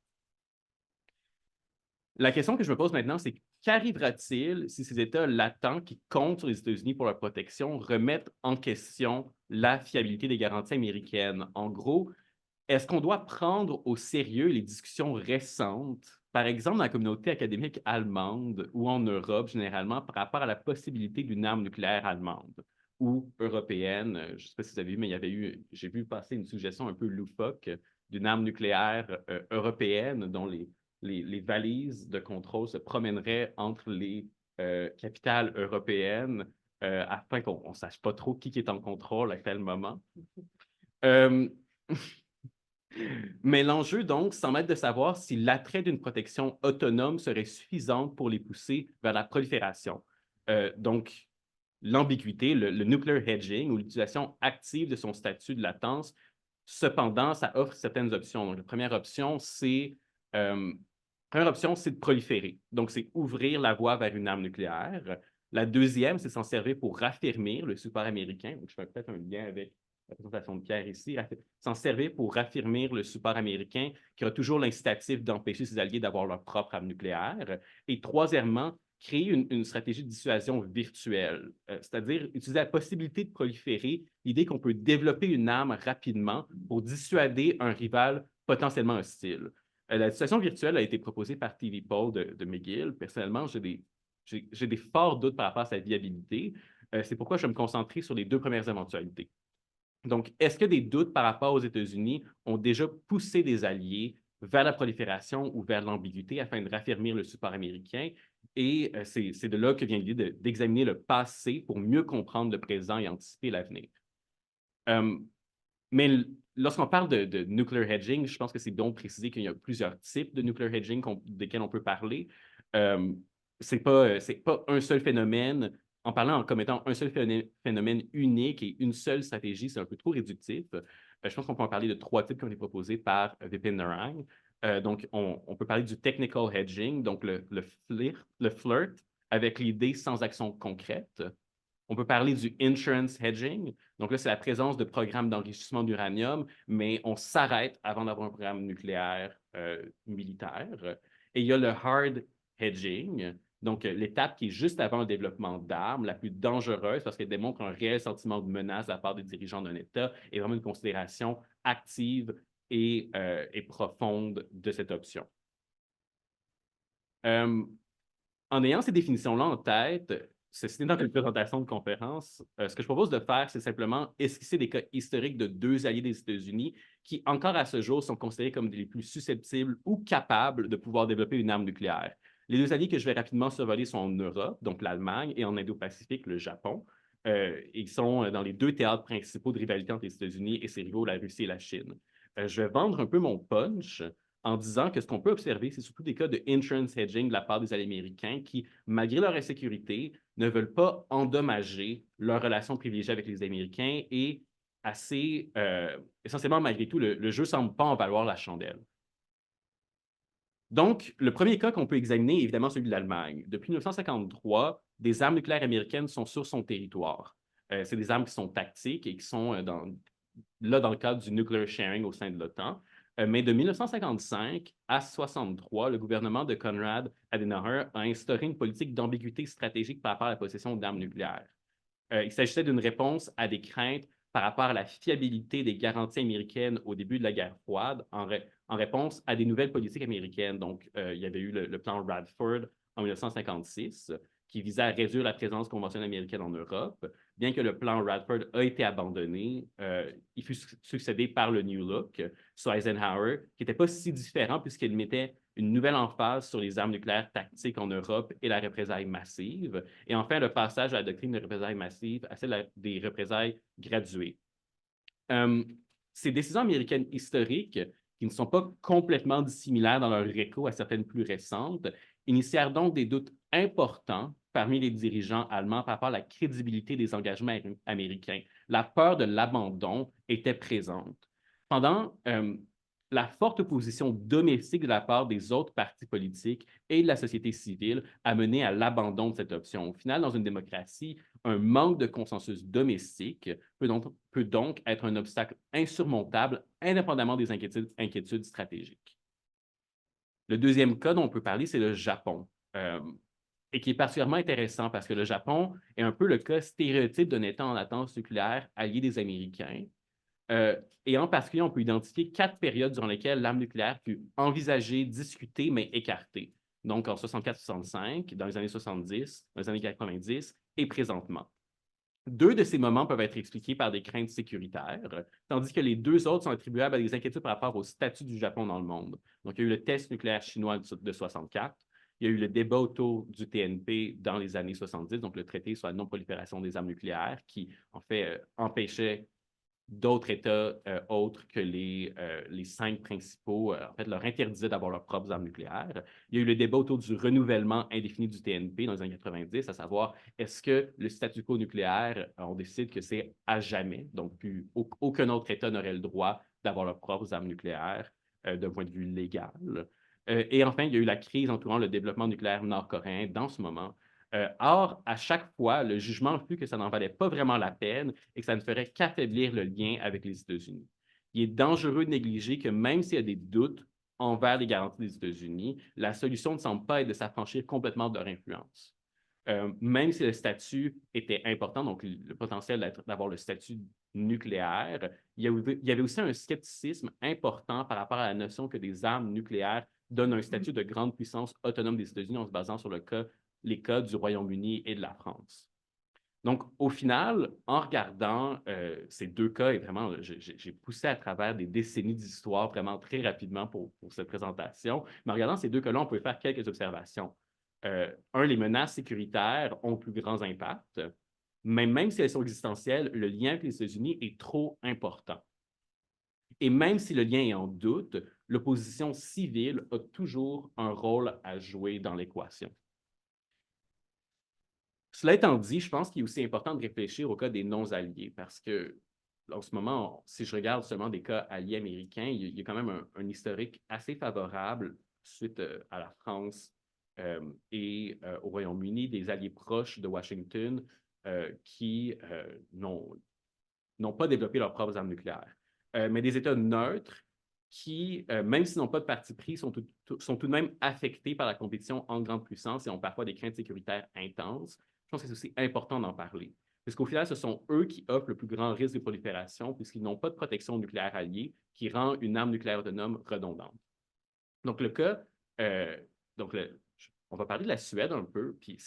La question que je me pose maintenant, c'est qu'arrivera-t-il si ces États latents qui comptent sur les États-Unis pour leur protection remettent en question la fiabilité des garanties américaines? En gros, est-ce qu'on doit prendre au sérieux les discussions récentes, par exemple dans la communauté académique allemande ou en Europe généralement, par rapport à la possibilité d'une arme nucléaire allemande ou européenne? Je ne sais pas si vous avez vu, mais j'ai vu passer une suggestion un peu loufoque d'une arme nucléaire européenne dont les valises de contrôle se promèneraient entre les capitales européennes afin qu'on ne sache pas trop qui est en contrôle à quel moment. Mais l'enjeu, donc, semble être de savoir si l'attrait d'une protection autonome serait suffisante pour les pousser vers la prolifération. Donc, l'ambiguïté, le nuclear hedging ou l'utilisation active de son statut de latence, cependant, ça offre certaines options. Donc, la première option, c'est de proliférer. Donc, c'est ouvrir la voie vers une arme nucléaire. La deuxième, c'est s'en servir pour raffermir le support américain. Donc, je fais peut-être un lien avec la présentation de Pierre ici, s'en servir pour raffirmer le support américain qui aura toujours l'incitatif d'empêcher ses alliés d'avoir leur propre arme nucléaire. Et troisièmement, créer une stratégie de dissuasion virtuelle, c'est-à-dire utiliser la possibilité de proliférer, l'idée qu'on peut développer une arme rapidement pour dissuader un rival potentiellement hostile. La dissuasion virtuelle a été proposée par TV Poll de McGill. Personnellement, j'ai des forts doutes par rapport à sa viabilité. C'est pourquoi je vais me concentrer sur les deux premières éventualités. Donc, est-ce que des doutes par rapport aux États-Unis ont déjà poussé des alliés vers la prolifération ou vers l'ambiguïté afin de raffermir le support américain? Et c'est de là que vient l'idée d'examiner le passé pour mieux comprendre le présent et anticiper l'avenir. Mais lorsqu'on parle de nuclear hedging, je pense que c'est bon de préciser qu'il y a plusieurs types de nuclear hedging desquels on peut parler. C'est pas un seul phénomène. En parlant comme étant un seul phénomène unique et une seule stratégie, c'est un peu trop réductif. Je pense qu'on peut en parler de trois types qui ont été proposés par Vipin Narang. Donc, on peut parler du technical hedging, donc le flirt avec l'idée sans action concrète. On peut parler du insurance hedging. Donc là, c'est la présence de programmes d'enrichissement d'uranium, mais on s'arrête avant d'avoir un programme nucléaire militaire. Et il y a le hard hedging, donc l'étape qui est juste avant le développement d'armes, la plus dangereuse parce qu'elle démontre un réel sentiment de menace de la part des dirigeants d'un État et vraiment une considération active et profonde de cette option. En ayant ces définitions-là en tête, ceci étant une présentation de conférence, ce que je propose de faire, c'est simplement esquisser des cas historiques de deux alliés des États-Unis qui, encore à ce jour, sont considérés comme les plus susceptibles ou capables de pouvoir développer une arme nucléaire. Les deux alliés que je vais rapidement survoler sont en Europe, donc l'Allemagne, et en Indo-Pacifique, le Japon. Ils sont dans les deux théâtres principaux de rivalité entre les États-Unis et ses rivaux, la Russie et la Chine. Je vais vendre un peu mon punch en disant que ce qu'on peut observer, c'est surtout des cas de insurance hedging de la part des alliés américains qui, malgré leur insécurité, ne veulent pas endommager leur relation privilégiée avec les Américains et essentiellement, malgré tout, le jeu ne semble pas en valoir la chandelle. Donc, le premier cas qu'on peut examiner est évidemment celui de l'Allemagne. Depuis 1953, des armes nucléaires américaines sont sur son territoire. C'est des armes qui sont tactiques et qui sont dans le cadre du nuclear sharing au sein de l'OTAN. Mais de 1955 à 1963, le gouvernement de Konrad Adenauer a instauré une politique d'ambiguïté stratégique par rapport à la possession d'armes nucléaires. Il s'agissait d'une réponse à des craintes par rapport à la fiabilité des garanties américaines au début de la guerre froide en réponse à des nouvelles politiques américaines. Donc, il y avait eu le plan Radford en 1956 qui visait à réduire la présence conventionnelle américaine en Europe. Bien que le plan Radford a été abandonné, il fut succédé par le New Look sous Eisenhower, qui n'était pas si différent puisqu'il mettait une nouvelle emphase sur les armes nucléaires tactiques en Europe et la représaille massive. Et enfin, le passage à la doctrine de représailles massives à celle des représailles graduées. Ces décisions américaines historiques, qui ne sont pas complètement dissimilaires dans leur écho à certaines plus récentes, initièrent donc des doutes importants parmi les dirigeants allemands par rapport à la crédibilité des engagements américains. La peur de l'abandon était présente. Pendant la forte opposition domestique de la part des autres partis politiques et de la société civile a mené à l'abandon de cette option. Au final, dans une démocratie, un manque de consensus domestique peut donc être un obstacle insurmontable, indépendamment des inquiétudes stratégiques. Le deuxième cas dont on peut parler, c'est le Japon, et qui est particulièrement intéressant parce que le Japon est un peu le cas stéréotype d'un État en latence nucléaire allié des Américains. Et en particulier, on peut identifier 4 périodes durant lesquelles l'arme nucléaire fut envisagée, discutée, mais écartée. Donc, en 64-65, dans les années 70, dans les années 90 et présentement. 2 de ces moments peuvent être expliqués par des craintes sécuritaires, tandis que les 2 autres sont attribuables à des inquiétudes par rapport au statut du Japon dans le monde. Donc, il y a eu le test nucléaire chinois de 64, il y a eu le débat autour du TNP dans les années 70, donc le traité sur la non-prolifération des armes nucléaires, qui, en fait, empêchait d'autres États autres que les 5 principaux, en fait, leur interdisait d'avoir leurs propres armes nucléaires. Il y a eu le débat autour du renouvellement indéfini du TNP dans les années 90, à savoir, est-ce que le statu quo nucléaire, on décide que c'est à jamais, donc plus aucun autre État n'aurait le droit d'avoir leurs propres armes nucléaires d'un point de vue légal. Et enfin, il y a eu la crise entourant le développement nucléaire nord-coréen dans ce moment. Or, à chaque fois, le jugement fut que ça n'en valait pas vraiment la peine et que ça ne ferait qu'affaiblir le lien avec les États-Unis. Il est dangereux de négliger que même s'il y a des doutes envers les garanties des États-Unis, la solution ne semble pas être de s'affranchir complètement de leur influence. Même si le statut était important, donc le potentiel d'avoir le statut nucléaire, il y avait aussi un scepticisme important par rapport à la notion que des armes nucléaires donnent un statut de grande puissance autonome des États-Unis en se basant sur les cas du Royaume-Uni et de la France. Donc, au final, en regardant ces 2 cas, et vraiment, j'ai poussé à travers des décennies d'histoire vraiment très rapidement pour cette présentation, mais en regardant ces 2 cas-là, on peut faire quelques observations. Les menaces sécuritaires ont plus grands impacts, mais même si elles sont existentielles, le lien avec les États-Unis est trop important. Et même si le lien est en doute, l'opposition civile a toujours un rôle à jouer dans l'équation. Cela étant dit, je pense qu'il est aussi important de réfléchir au cas des non-alliés parce que, en ce moment, si je regarde seulement des cas alliés américains, il y a quand même un historique assez favorable suite à la France et au Royaume-Uni, des alliés proches de Washington qui n'ont pas développé leurs propres armes nucléaires. Mais des États neutres qui, même s'ils n'ont pas de parti pris, sont tout de même affectés par la compétition en grande puissance et ont parfois des craintes sécuritaires intenses. Je pense que c'est aussi important d'en parler. Parce qu'au final, ce sont eux qui offrent le plus grand risque de prolifération puisqu'ils n'ont pas de protection nucléaire alliée qui rend une arme nucléaire autonome redondante. Donc, le cas, on va parler de la Suède un peu, puis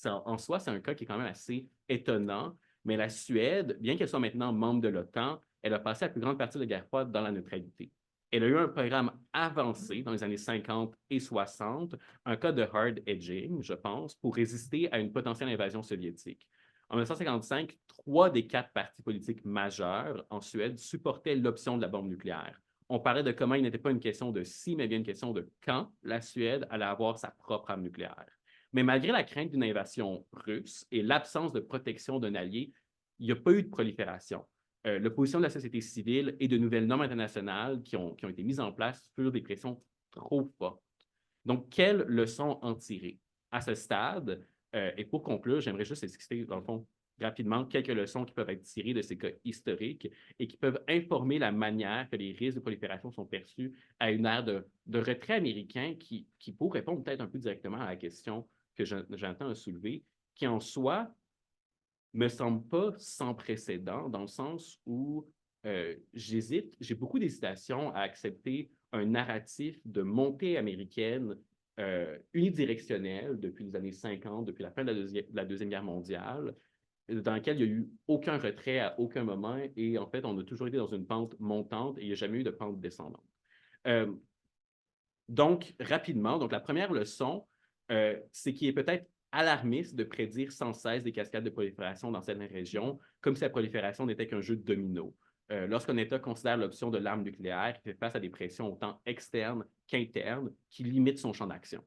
en soi, c'est un cas qui est quand même assez étonnant, mais la Suède, bien qu'elle soit maintenant membre de l'OTAN, elle a passé la plus grande partie de la guerre froide dans la neutralité. Elle a eu un programme avancé dans les années 50 et 60, un cas de hard edging, je pense, pour résister à une potentielle invasion soviétique. En 1955, 3 des 4 partis politiques majeurs en Suède supportaient l'option de la bombe nucléaire. On parlait de comment il n'était pas une question de si, mais bien une question de quand la Suède allait avoir sa propre arme nucléaire. Mais malgré la crainte d'une invasion russe et l'absence de protection d'un allié, il n'y a pas eu de prolifération. L'opposition de la société civile et de nouvelles normes internationales qui ont été mises en place sur des pressions trop fortes. Donc, quelles leçons en tirer? À ce stade, et pour conclure, j'aimerais juste expliquer, dans le fond, rapidement quelques leçons qui peuvent être tirées de ces cas historiques et qui peuvent informer la manière que les risques de prolifération sont perçus à une ère de retrait américain qui, pour répondre peut-être un peu directement à la question que j'entends soulever, qui en soi me semble pas sans précédent dans le sens où j'ai beaucoup d'hésitation à accepter un narratif de montée américaine unidirectionnelle depuis les années 50, depuis la fin de la Deuxième Guerre mondiale, dans lequel il n'y a eu aucun retrait à aucun moment et en fait, on a toujours été dans une pente montante et il n'y a jamais eu de pente descendante. Donc, rapidement, la première leçon, c'est qu'il est peut-être alarmiste de prédire sans cesse des cascades de prolifération dans certaines régions, comme si la prolifération n'était qu'un jeu de domino. Lorsqu'un État considère l'option de l'arme nucléaire, il fait face à des pressions autant externes qu'internes qui limitent son champ d'action.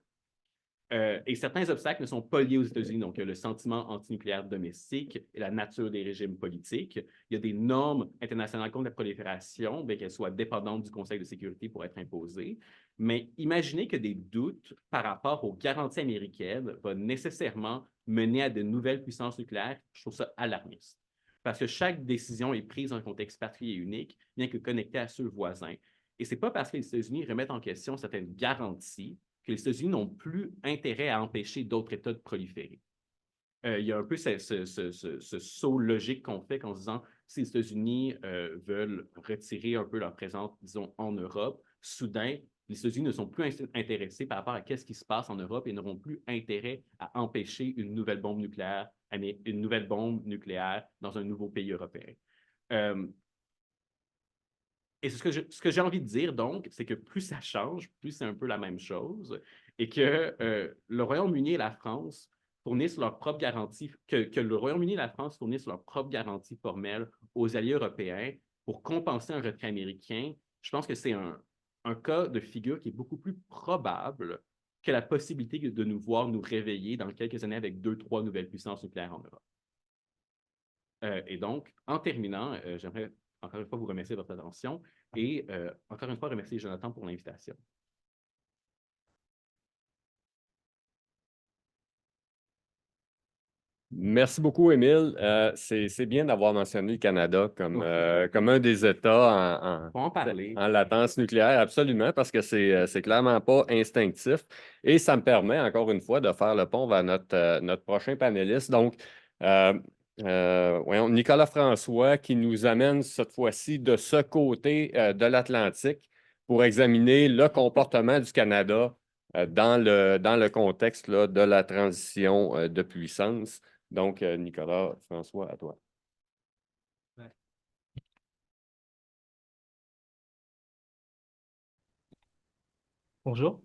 Et certains obstacles ne sont pas liés aux États-Unis. Donc, il y a le sentiment antinucléaire domestique et la nature des régimes politiques. Il y a des normes internationales contre la prolifération, bien qu'elles soient dépendantes du Conseil de sécurité pour être imposées. Mais imaginez que des doutes par rapport aux garanties américaines vont nécessairement mener à de nouvelles puissances nucléaires. Je trouve ça alarmiste. Parce que chaque décision est prise dans un contexte particulier et unique, bien que connectée à ceux voisins. Et ce n'est pas parce que les États-Unis remettent en question certaines garanties que les États-Unis n'ont plus intérêt à empêcher d'autres États de proliférer. Il y a un peu ce saut logique qu'on fait en se disant si les États-Unis veulent retirer un peu leur présence, disons, en Europe, soudain, les États-Unis ne sont plus intéressés par rapport à ce qui se passe en Europe et n'auront plus intérêt à empêcher une nouvelle bombe nucléaire dans un nouveau pays européen. Et ce que j'ai envie de dire, donc, c'est que plus ça change, plus c'est un peu la même chose, et que le Royaume-Uni et la France fournissent leurs propres garanties, que le Royaume-Uni et la France fournissent leurs propres garanties formelles aux alliés européens pour compenser un retrait américain. Je pense que c'est un cas de figure qui est beaucoup plus probable que la possibilité de nous voir nous réveiller dans quelques années avec 2-3 nouvelles puissances nucléaires en Europe. Et donc, en terminant, j'aimerais encore une fois vous remercier de votre attention et encore une fois remercier Jonathan pour l'invitation. Merci beaucoup, Émile. C'est bien d'avoir mentionné le Canada comme un des États On va en parler. en latence nucléaire, absolument, parce que c'est clairement pas instinctif. Et ça me permet, encore une fois, de faire le pont vers notre prochain panéliste. Donc, voyons, Nicolas François, qui nous amène cette fois-ci de ce côté de l'Atlantique pour examiner le comportement du Canada dans le contexte là, de la transition de puissance. Donc, Nicolas François, à toi. Ouais. Bonjour.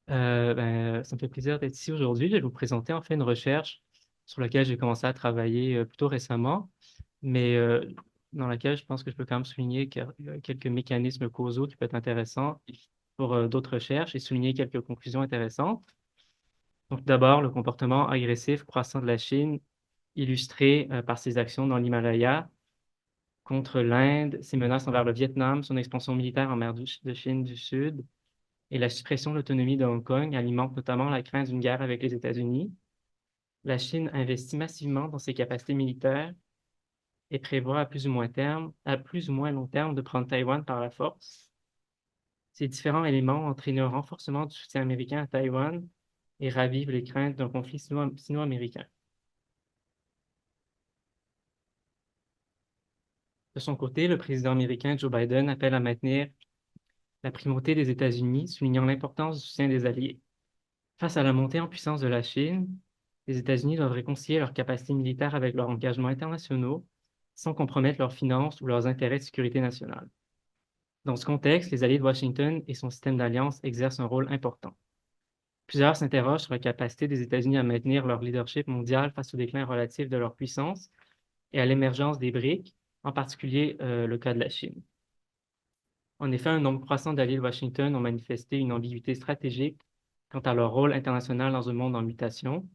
Ça me fait plaisir d'être ici aujourd'hui. Je vais vous présenter en fait une recherche sur laquelle j'ai commencé à travailler plutôt récemment, mais dans laquelle je pense que je peux quand même souligner quelques mécanismes causaux qui peuvent être intéressants pour d'autres recherches et souligner quelques conclusions intéressantes. Donc d'abord, le comportement agressif croissant de la Chine, illustré par ses actions dans l'Himalaya contre l'Inde, ses menaces envers le Vietnam, son expansion militaire en mer de Chine du Sud, et la suppression de l'autonomie de Hong Kong alimente notamment la crainte d'une guerre avec les États-Unis. La Chine investit massivement dans ses capacités militaires et prévoit à plus ou moins long terme de prendre Taïwan par la force. Ces différents éléments entraînent un renforcement du soutien américain à Taïwan et ravivent les craintes d'un conflit sino-américain. De son côté, le président américain Joe Biden appelle à maintenir la primauté des États-Unis, soulignant l'importance du soutien des alliés. Face à la montée en puissance de la Chine, les États-Unis doivent réconcilier leurs capacités militaires avec leurs engagements internationaux sans compromettre leurs finances ou leurs intérêts de sécurité nationale. Dans ce contexte, les alliés de Washington et son système d'alliance exercent un rôle important. Plusieurs s'interrogent sur la capacité des États-Unis à maintenir leur leadership mondial face au déclin relatif de leur puissance et à l'émergence des BRICS, en particulier le cas de la Chine. En effet, un nombre croissant d'alliés de Washington ont manifesté une ambiguïté stratégique quant à leur rôle international dans un monde en mutation.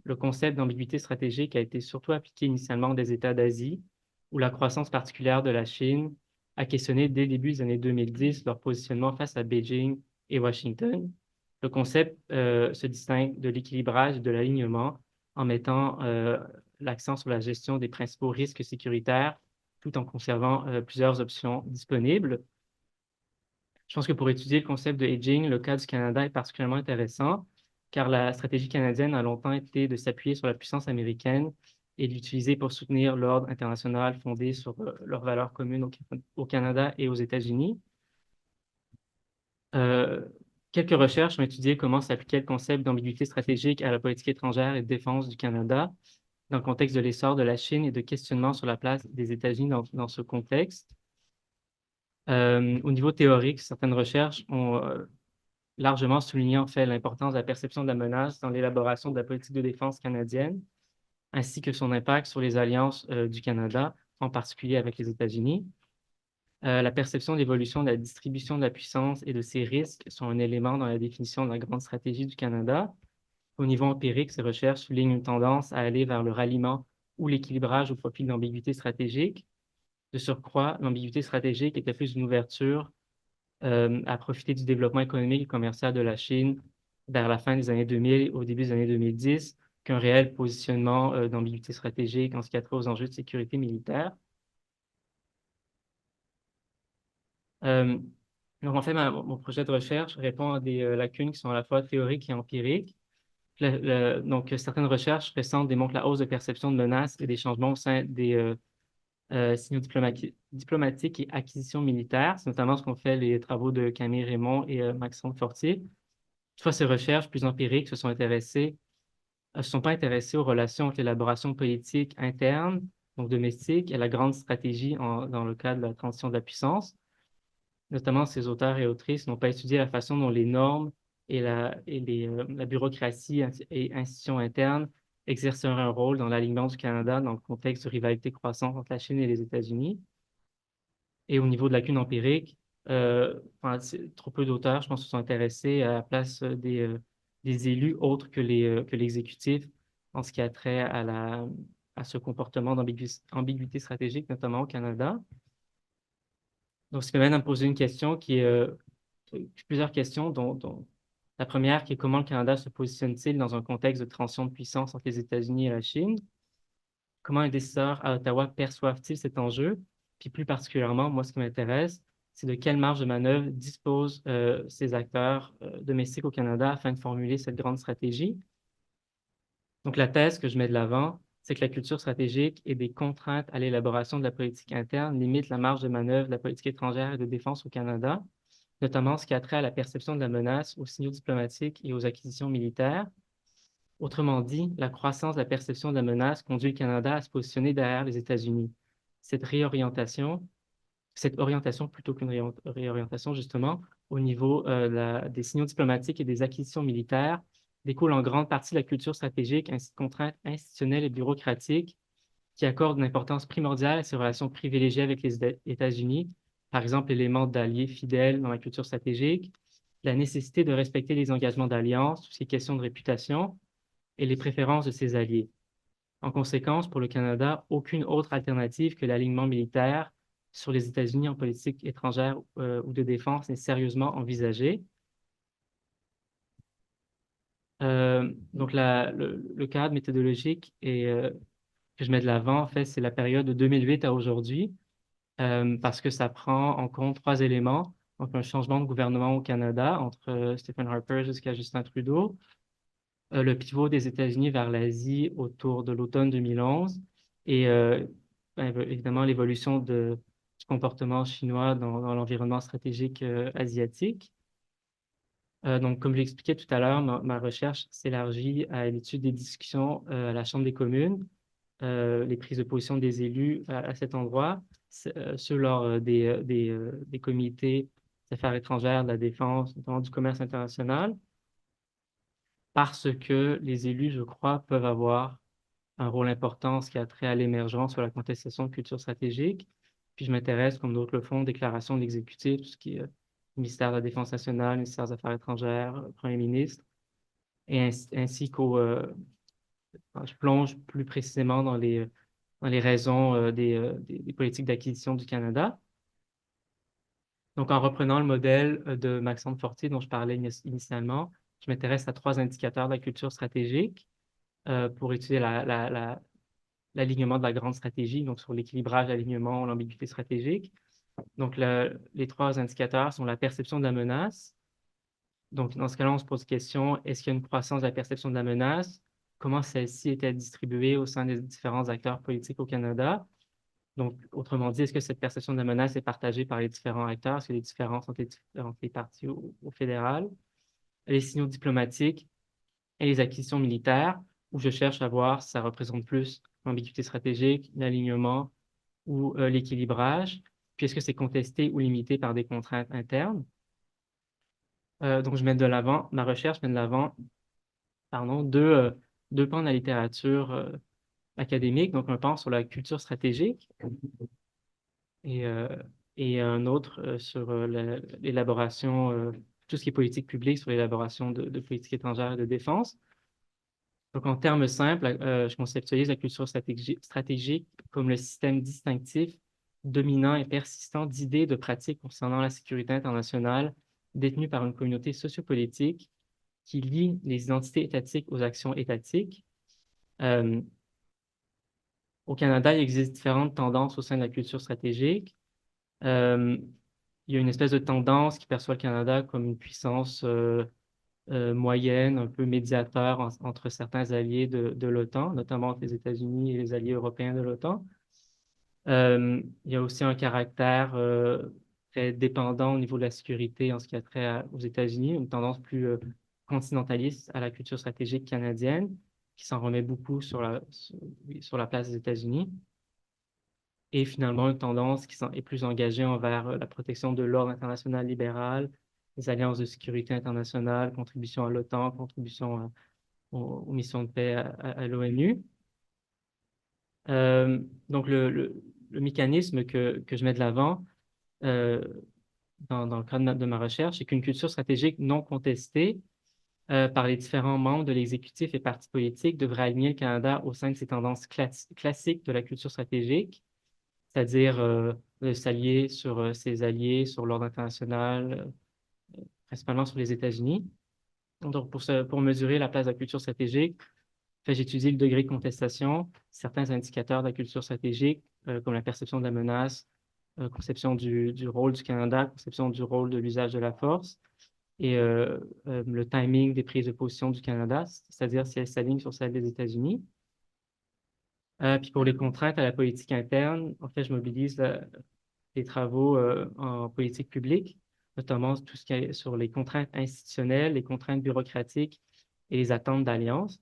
Le concept d'ambiguïté stratégique a été surtout appliqué initialement des États d'Asie, où la croissance particulière de la Chine a questionné dès le début des années 2010 leur positionnement face à Beijing et Washington. Le concept se distingue de l'équilibrage et de l'alignement en mettant l'accent sur la gestion des principaux risques sécuritaires tout en conservant plusieurs options disponibles. Je pense que pour étudier le concept de hedging, le cas du Canada est particulièrement intéressant, car la stratégie canadienne a longtemps été de s'appuyer sur la puissance américaine et de l'utiliser pour soutenir l'ordre international fondé sur leurs valeurs communes au Canada et aux États-Unis. Quelques recherches ont étudié comment s'appliquait le concept d'ambiguïté stratégique à la politique étrangère et de défense du Canada dans le contexte de l'essor de la Chine et de questionnement sur la place des États-Unis dans ce contexte. Au niveau théorique, certaines recherches ont largement souligné en fait l'importance de la perception de la menace dans l'élaboration de la politique de défense canadienne, ainsi que son impact sur les alliances du Canada, en particulier avec les États-Unis. La perception de l'évolution de la distribution de la puissance et de ses risques sont un élément dans la définition de la grande stratégie du Canada. Au niveau empirique, ces recherches soulignent une tendance à aller vers le ralliement ou l'équilibrage au profit de l'ambiguïté stratégique. De surcroît, l'ambiguïté stratégique était plus une ouverture à profiter du développement économique et commercial de la Chine vers la fin des années 2000 et au début des années 2010 qu'un réel positionnement d'ambiguïté stratégique en ce qui a trait aux enjeux de sécurité militaire. Donc, en fait, mon projet de recherche répond à des lacunes qui sont à la fois théoriques et empiriques. Donc, certaines recherches récentes démontrent la hausse de perception de menaces et des changements au sein des signaux diplomatiques et acquisitions militaires. C'est notamment ce qu'ont fait les travaux de Camille Raymond et Maxime Fortier. Toutefois, ces recherches plus empiriques se sont pas intéressées aux relations entre l'élaboration politique interne, donc domestique, et la grande stratégie dans le cadre de la transition de la puissance. Notamment, ces auteurs et autrices n'ont pas étudié la façon dont les normes et la bureaucratie et institutions internes exerceraient un rôle dans l'alignement du Canada dans le contexte de rivalité croissante entre la Chine et les États-Unis. Et au niveau de la lacune empirique, trop peu d'auteurs, je pense, se sont intéressés à la place des élus autres que l'exécutif en ce qui a trait à ce comportement d'ambiguïté stratégique, notamment au Canada. Donc, ce qui m'amène à me poser une question plusieurs questions, dont la première qui est comment le Canada se positionne-t-il dans un contexte de transition de puissance entre les États-Unis et la Chine? Comment les décideurs à Ottawa perçoivent-ils cet enjeu? Puis plus particulièrement, moi, ce qui m'intéresse, c'est de quelle marge de manœuvre disposent ces acteurs domestiques au Canada afin de formuler cette grande stratégie. Donc, la thèse que je mets de l'avant, c'est que la culture stratégique et des contraintes à l'élaboration de la politique interne limitent la marge de manœuvre de la politique étrangère et de défense au Canada, notamment ce qui a trait à la perception de la menace, aux signaux diplomatiques et aux acquisitions militaires. Autrement dit, la croissance de la perception de la menace conduit le Canada à se positionner derrière les États-Unis. Cette orientation plutôt qu'une réorientation justement, au niveau des signaux diplomatiques et des acquisitions militaires, découle en grande partie de la culture stratégique ainsi de contraintes institutionnelles et bureaucratiques qui accordent une importance primordiale à ces relations privilégiées avec les États-Unis, par exemple l'élément d'alliés fidèles dans la culture stratégique, la nécessité de respecter les engagements d'alliance, toutes ces questions de réputation, et les préférences de ses alliés. En conséquence, pour le Canada, aucune autre alternative que l'alignement militaire sur les États-Unis en politique étrangère ou de défense n'est sérieusement envisagée. Donc, le cadre méthodologique que je mets de l'avant, en fait, c'est la période de 2008 à aujourd'hui, parce que ça prend en compte trois éléments. Donc, un changement de gouvernement au Canada entre Stephen Harper jusqu'à Justin Trudeau, le pivot des États-Unis vers l'Asie autour de l'automne 2011 et évidemment l'évolution du comportement chinois dans l'environnement stratégique asiatique. Donc, comme je l'expliquais tout à l'heure, ma recherche s'élargit à l'étude des discussions à la Chambre des communes, les prises de position des élus à cet endroit, ceux lors des comités des affaires étrangères, de la défense, notamment du commerce international, parce que les élus, je crois, peuvent avoir un rôle important en ce qui a trait à l'émergence ou à la contestation de culture stratégique. Puis je m'intéresse, comme d'autres le font, déclaration de l'exécutif, tout ce qui est ministère de la Défense nationale, ministère des Affaires étrangères, Premier ministre, et ainsi je plonge plus précisément dans les raisons des politiques d'acquisition du Canada. Donc, en reprenant le modèle de Maxime Fortier dont je parlais initialement, je m'intéresse à trois indicateurs de la culture stratégique pour étudier l'alignement de la grande stratégie, donc sur l'équilibrage, l'alignement, l'ambiguïté stratégique. Donc, les trois indicateurs sont la perception de la menace. Donc, dans ce cas-là, on se pose la question, est-ce qu'il y a une croissance de la perception de la menace? Comment celle-ci était distribuée au sein des différents acteurs politiques au Canada? Donc, autrement dit, est-ce que cette perception de la menace est partagée par les différents acteurs? Est-ce qu'il y a des différences entre les partis au fédéral? Les signaux diplomatiques et les acquisitions militaires, où je cherche à voir si ça représente plus l'ambiguïté stratégique, l'alignement ou l'équilibrage, puis est-ce que c'est contesté ou limité par des contraintes internes. Donc, ma recherche met de l'avant, deux pans de la littérature académique, donc un pan sur la culture stratégique et un autre sur l'élaboration, tout ce qui est politique publique, sur l'élaboration de politique étrangère et de défense. Donc, en termes simples, je conceptualise la culture stratégique comme le système distinctif, dominant et persistant d'idées, de pratiques concernant la sécurité internationale détenues par une communauté sociopolitique qui lie les identités étatiques aux actions étatiques. Au Canada, il existe différentes tendances au sein de la culture stratégique. Il y a une espèce de tendance qui perçoit le Canada comme une puissance moyenne, un peu médiateur entre certains alliés de l'OTAN, notamment entre les États-Unis et les alliés européens de l'OTAN. Il y a aussi un caractère très dépendant au niveau de la sécurité en ce qui a trait aux États-Unis, une tendance plus continentaliste à la culture stratégique canadienne, qui s'en remet beaucoup sur la place des États-Unis. Et finalement, une tendance qui est plus engagée envers la protection de l'ordre international libéral, les alliances de sécurité internationale, contribution à l'OTAN, contribution aux missions de paix à l'ONU. Donc, le mécanisme que je mets de l'avant dans le cadre de ma recherche, c'est qu'une culture stratégique non contestée par les différents membres de l'exécutif et partis politiques devrait aligner le Canada au sein de ces tendances classiques de la culture stratégique, c'est-à-dire de s'allier sur ses alliés, sur l'ordre international, principalement sur les États-Unis. Donc, pour mesurer la place de la culture stratégique, j'ai étudié le degré de contestation, certains indicateurs de la culture stratégique, comme la perception de la menace, conception du rôle du Canada, conception du rôle de l'usage de la force, et le timing des prises de position du Canada, c'est-à-dire si elles s'alignent sur celles des États-Unis. Puis pour les contraintes à la politique interne, en fait, je mobilise les travaux en politique publique, notamment tout ce qui est sur les contraintes institutionnelles, les contraintes bureaucratiques et les attentes d'alliance.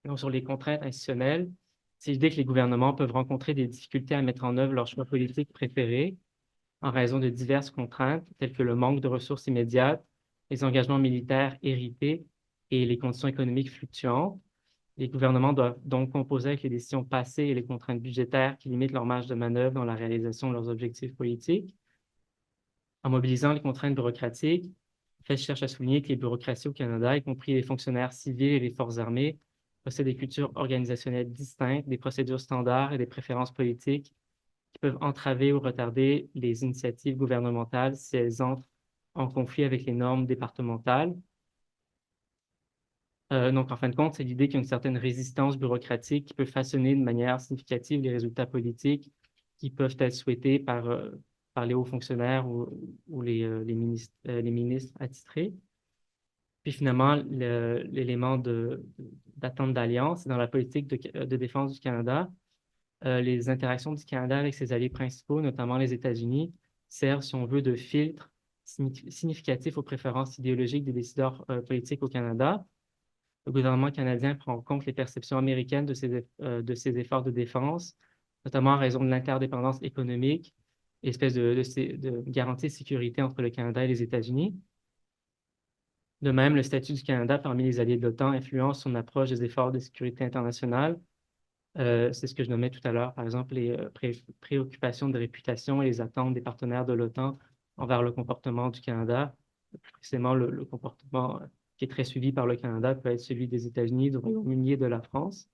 Donc, sur les contraintes institutionnelles, c'est l'idée que les gouvernements peuvent rencontrer des difficultés à mettre en œuvre leurs choix politiques préférés en raison de diverses contraintes, telles que le manque de ressources immédiates, les engagements militaires hérités et les conditions économiques fluctuantes. Les gouvernements doivent donc composer avec les décisions passées et les contraintes budgétaires qui limitent leur marge de manœuvre dans la réalisation de leurs objectifs politiques. En mobilisant les contraintes bureaucratiques, je cherche à souligner que les bureaucraties au Canada, y compris les fonctionnaires civils et les forces armées, possèdent des cultures organisationnelles distinctes, des procédures standards et des préférences politiques qui peuvent entraver ou retarder les initiatives gouvernementales si elles entrent en conflit avec les normes départementales. Donc, en fin de compte, c'est l'idée qu'il y a une certaine résistance bureaucratique qui peut façonner de manière significative les résultats politiques qui peuvent être souhaités par les hauts fonctionnaires ou les ministres attitrés. Puis finalement, l'élément d'attente d'alliance dans la politique de défense du Canada, les interactions du Canada avec ses alliés principaux, notamment les États-Unis, servent, si on veut, de filtre significatif aux préférences idéologiques des décideurs politiques au Canada. Le gouvernement canadien prend en compte les perceptions américaines de ses efforts de défense, notamment en raison de l'interdépendance économique, espèce de garantie de sécurité entre le Canada et les États-Unis. De même, le statut du Canada parmi les alliés de l'OTAN influence son approche des efforts de sécurité internationale. C'est ce que je nommais tout à l'heure, par exemple, les préoccupations de réputation et les attentes des partenaires de l'OTAN envers le comportement du Canada. Plus précisément, le comportement qui est très suivi par le Canada peut être celui des États-Unis, du Royaume-Uni et de la France.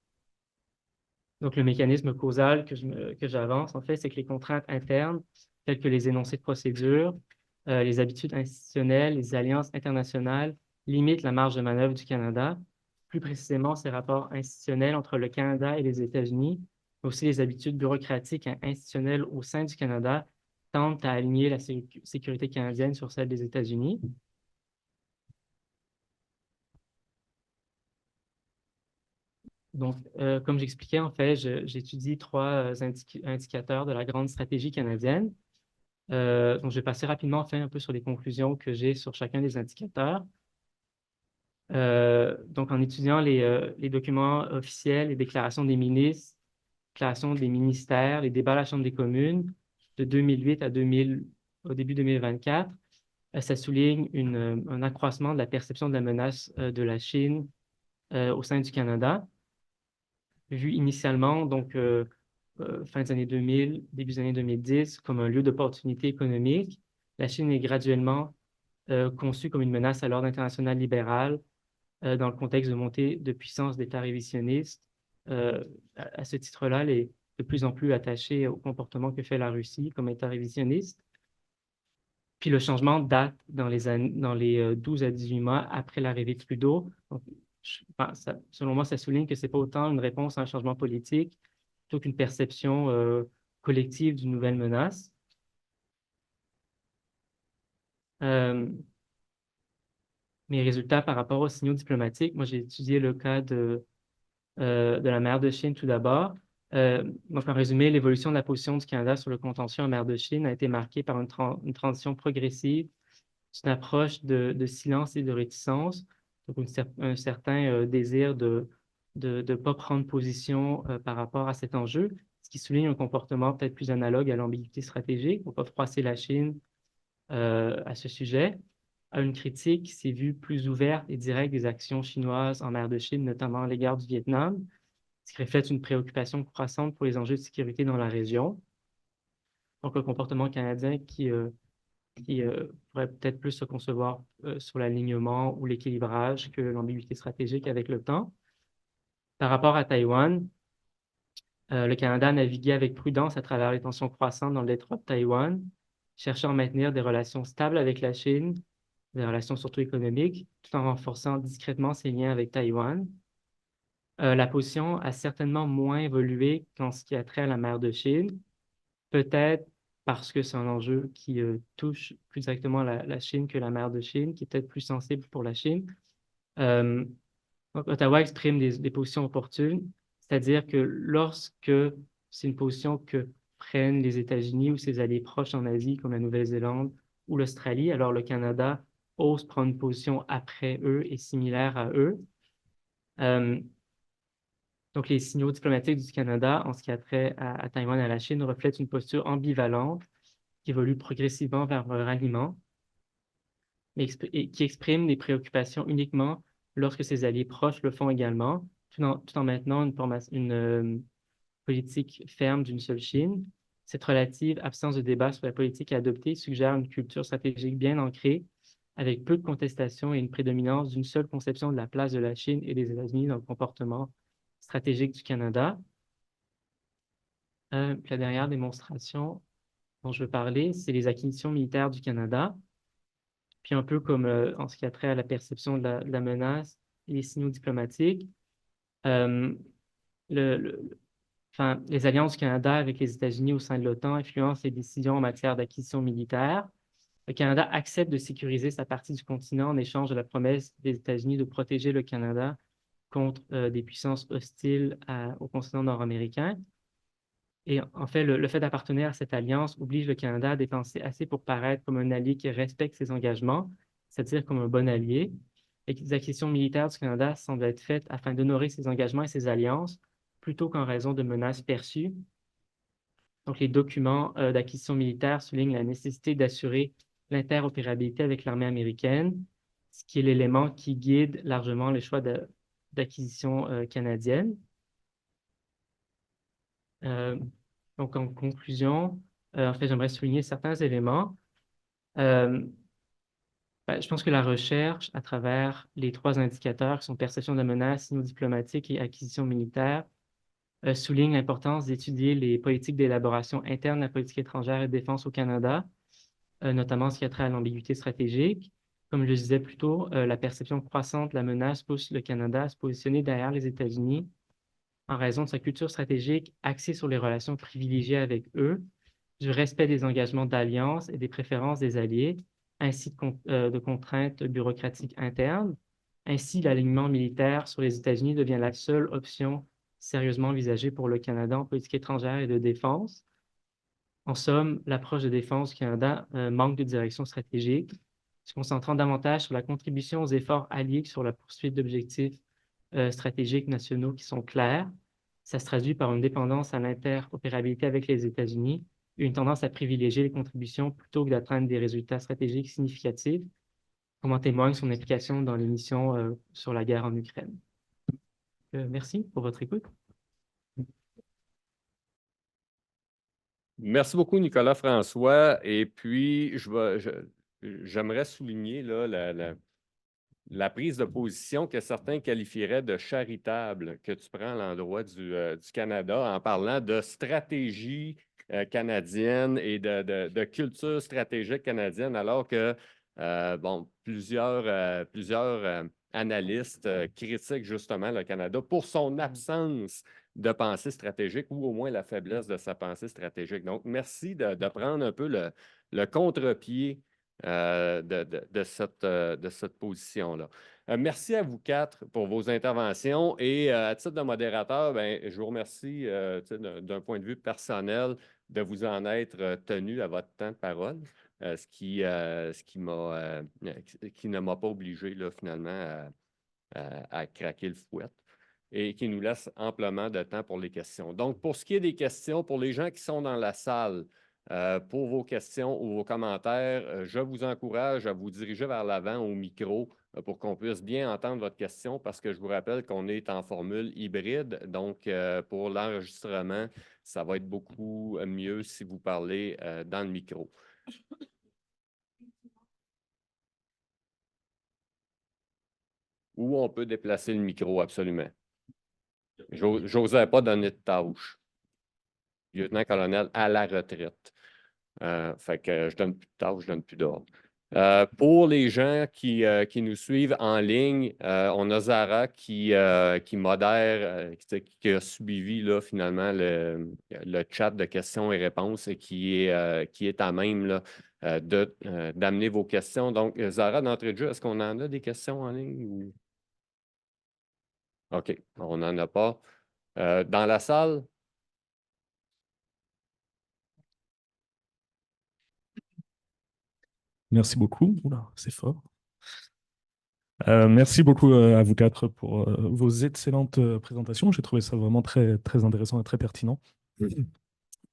Donc, le mécanisme causal que j'avance, en fait, c'est que les contraintes internes, telles que les énoncés de procédure, les habitudes institutionnelles, les alliances internationales, limitent la marge de manœuvre du Canada. Plus précisément, ces rapports institutionnels entre le Canada et les États-Unis, mais aussi les habitudes bureaucratiques et institutionnelles au sein du Canada, tendent à aligner la sécurité canadienne sur celle des États-Unis. Donc, comme j'expliquais, en fait, j'étudie trois indicateurs de la grande stratégie canadienne. Donc, je vais passer rapidement, en fait, un peu sur les conclusions que j'ai sur chacun des indicateurs. Donc, en étudiant les documents officiels, les déclarations des ministres, déclarations des ministères, les débats à la Chambre des communes de 2008 au début 2024, ça souligne un accroissement de la perception de la menace de la Chine au sein du Canada. Vu initialement, donc fin des années 2000, début des années 2010, comme un lieu d'opportunité économique, la Chine est graduellement conçue comme une menace à l'ordre international libéral, dans le contexte de montée de puissance d'États révisionnistes. À ce titre-là, de plus en plus attachés au comportement que fait la Russie comme État révisionniste. Puis le changement date dans les 12 à 18 mois après l'arrivée de Trudeau. Donc, selon moi, ça souligne que ce n'est pas autant une réponse à un changement politique plutôt qu'une perception collective d'une nouvelle menace. Mes résultats par rapport aux signaux diplomatiques, moi j'ai étudié le cas de la mer de Chine tout d'abord. Donc, en résumé, l'évolution de la position du Canada sur le contentieux en mer de Chine a été marquée par une transition progressive, une approche de silence et de réticence, donc un certain désir de ne pas prendre position par rapport à cet enjeu, ce qui souligne un comportement peut-être plus analogue à l'ambiguïté stratégique, pour ne pas froisser la Chine à ce sujet. À une critique qui s'est vue plus ouverte et directe des actions chinoises en mer de Chine, notamment à l'égard du Vietnam, ce qui reflète une préoccupation croissante pour les enjeux de sécurité dans la région. Donc, un comportement canadien qui pourrait peut-être plus se concevoir sur l'alignement ou l'équilibrage que l'ambiguïté stratégique avec le temps. Par rapport à Taïwan, le Canada a navigué avec prudence à travers les tensions croissantes dans le détroit de Taïwan, cherchant à maintenir des relations stables avec la Chine, des relations surtout économiques, tout en renforçant discrètement ses liens avec Taïwan. La position a certainement moins évolué qu'en ce qui a trait à la mer de Chine, peut-être parce que c'est un enjeu qui touche plus directement la Chine que la mer de Chine, qui est peut-être plus sensible pour la Chine. Donc, Ottawa exprime des positions opportunes, c'est-à-dire que lorsque c'est une position que prennent les États-Unis ou ses alliés proches en Asie, comme la Nouvelle-Zélande ou l'Australie, alors le Canada ose prendre une position après eux et similaire à eux. Donc, les signaux diplomatiques du Canada en ce qui a trait à Taïwan et à la Chine reflètent une posture ambivalente qui évolue progressivement vers un ralliement, mais qui exprime des préoccupations uniquement lorsque ses alliés proches le font également, tout en maintenant une politique ferme d'une seule Chine. Cette relative absence de débat sur la politique adoptée suggère une culture stratégique bien ancrée, avec peu de contestation et une prédominance d'une seule conception de la place de la Chine et des États-Unis dans le comportement stratégique du Canada. La dernière démonstration dont je veux parler, c'est les acquisitions militaires du Canada. Puis un peu comme en ce qui a trait à la perception de la menace et les signaux diplomatiques, les alliances du Canada avec les États-Unis au sein de l'OTAN influencent les décisions en matière d'acquisition militaire. Le Canada accepte de sécuriser sa partie du continent en échange de la promesse des États-Unis de protéger le Canada contre des puissances hostiles au continent nord-américain. Et en fait, le fait d'appartenir à cette alliance oblige le Canada à dépenser assez pour paraître comme un allié qui respecte ses engagements, c'est-à-dire comme un bon allié. Et que les acquisitions militaires du Canada semblent être faites afin d'honorer ses engagements et ses alliances, plutôt qu'en raison de menaces perçues. Donc, les documents d'acquisition militaire soulignent la nécessité d'assurer l'interopérabilité avec l'armée américaine, ce qui est l'élément qui guide largement les choix d'acquisition canadienne. Donc, en conclusion, en fait, j'aimerais souligner certains éléments. Je pense que la recherche, à travers les 3 indicateurs qui sont perception de menaces, signaux diplomatiques et acquisition militaire, souligne l'importance d'étudier les politiques d'élaboration interne de la politique étrangère et de défense au Canada, notamment ce qui a trait à l'ambiguïté stratégique. Comme je le disais plus tôt, la perception croissante de la menace pousse le Canada à se positionner derrière les États-Unis en raison de sa culture stratégique axée sur les relations privilégiées avec eux, du respect des engagements d'alliance et des préférences des alliés, ainsi de contraintes bureaucratiques internes. Ainsi, l'alignement militaire sur les États-Unis devient la seule option sérieusement envisagée pour le Canada en politique étrangère et de défense. En somme, l'approche de défense du Canada manque de direction stratégique, se concentrant davantage sur la contribution aux efforts alliés que sur la poursuite d'objectifs stratégiques nationaux qui sont clairs. Ça se traduit par une dépendance à l'interopérabilité avec les États-Unis et une tendance à privilégier les contributions plutôt que d'atteindre des résultats stratégiques significatifs, comme en témoigne son implication dans les missions sur la guerre en Ukraine. Merci pour votre écoute. Merci beaucoup, Nicolas François. Et puis, j'aimerais souligner là, la prise de position que certains qualifieraient de charitable que tu prends à l'endroit du Canada en parlant de stratégie canadienne et de culture stratégique canadienne, alors que plusieurs analystes critiquent justement le Canada pour son absence de pensée stratégique ou au moins la faiblesse de sa pensée stratégique. Donc, merci de prendre un peu le contre-pied de cette position-là. Merci à vous quatre pour vos interventions et à titre de modérateur, je vous remercie d'un point de vue personnel de vous en être tenu à votre temps de parole, ce qui ne m'a pas obligé là, finalement à craquer le fouet et qui nous laisse amplement de temps pour les questions. Donc, pour ce qui est des questions, pour les gens qui sont dans la salle, pour vos questions ou vos commentaires, je vous encourage à vous diriger vers l'avant au micro pour qu'on puisse bien entendre votre question parce que je vous rappelle qu'on est en formule hybride. Donc, pour l'enregistrement, ça va être beaucoup mieux si vous parlez dans le micro. Ou on peut déplacer le micro, absolument. J'osais pas donner de tâche. Lieutenant-colonel à la retraite. Fait que je donne plus de tâches, je donne plus d'ordre. Pour les gens qui nous suivent en ligne, on a Zara qui modère, qui a suivi là, finalement le chat de questions et réponses et qui est à même là, d'amener vos questions. Donc, Zara, d'entrée de jeu, est-ce qu'on en a des questions en ligne? Ou... OK, on n'en a pas. Dans la salle? Merci beaucoup. Oula, c'est fort. Merci beaucoup à vous quatre pour vos excellentes présentations. J'ai trouvé ça vraiment très, très intéressant et très pertinent.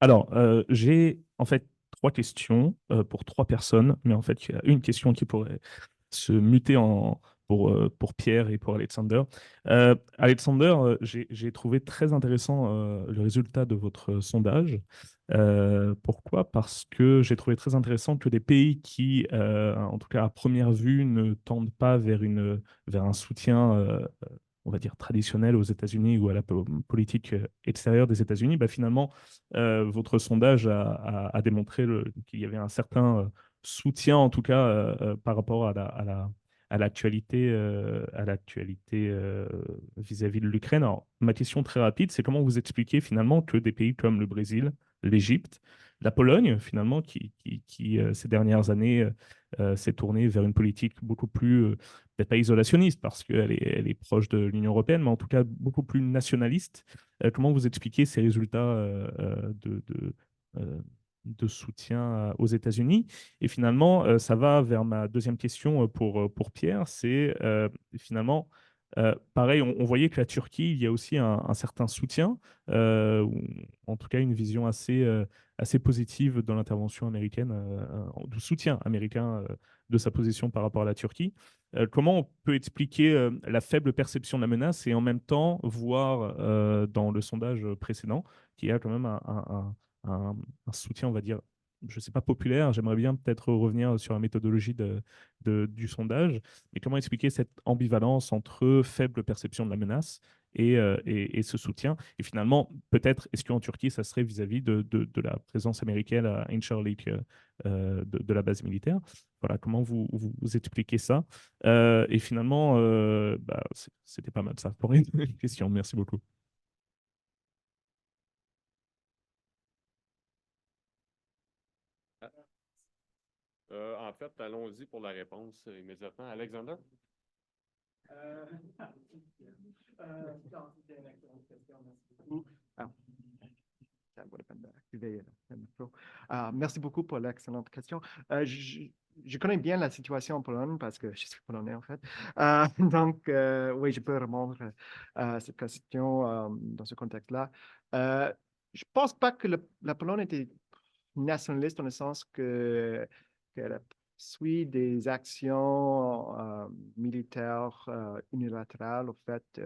Alors, j'ai en fait 3 questions pour 3 personnes, mais en fait, il y a une question qui pourrait se muter pour Pierre et pour Alexander. Alexander, j'ai trouvé très intéressant le résultat de votre sondage. Pourquoi? Parce que j'ai trouvé très intéressant que des pays qui, en tout cas à première vue, ne tendent pas vers un soutien, on va dire, traditionnel aux États-Unis ou à la politique extérieure des États-Unis, finalement, votre sondage a démontré qu'il y avait un certain soutien, en tout cas, par rapport à l'actualité vis-à-vis de l'Ukraine. Alors, ma question très rapide, c'est comment vous expliquez finalement que des pays comme le Brésil, l'Égypte, la Pologne, finalement, qui ces dernières années s'est tournée vers une politique beaucoup plus, peut-être pas isolationniste, parce qu'elle est proche de l'Union européenne, mais en tout cas beaucoup plus nationaliste. Comment vous expliquez ces résultats de soutien aux États-Unis? Et finalement, ça va vers ma deuxième question pour Pierre, c'est finalement, pareil, on voyait que la Turquie, il y a aussi un certain soutien, ou en tout cas une vision assez positive dans l'intervention américaine, du soutien américain de sa position par rapport à la Turquie. Comment on peut expliquer la faible perception de la menace et en même temps voir dans le sondage précédent qu'il y a quand même un soutien, on va dire, je ne sais pas, populaire. J'aimerais bien peut-être revenir sur la méthodologie du sondage, mais comment expliquer cette ambivalence entre faible perception de la menace et ce soutien? Et finalement, peut-être, est-ce qu'en Turquie, ça serait vis-à-vis de la présence américaine à Incirlik, de la base militaire? Voilà, comment vous expliquez ça? Et finalement, c'était pas mal ça pour une question. Merci beaucoup. En fait, allons-y pour la réponse immédiatement. Alexander? Merci beaucoup pour l'excellente question. Je connais bien la situation en Pologne parce que je suis polonais en fait. Donc, oui, je peux répondre à cette question dans ce contexte-là. Je ne pense pas que la Pologne était nationaliste dans le sens qu'elle suit des actions militaires unilatérales. En fait,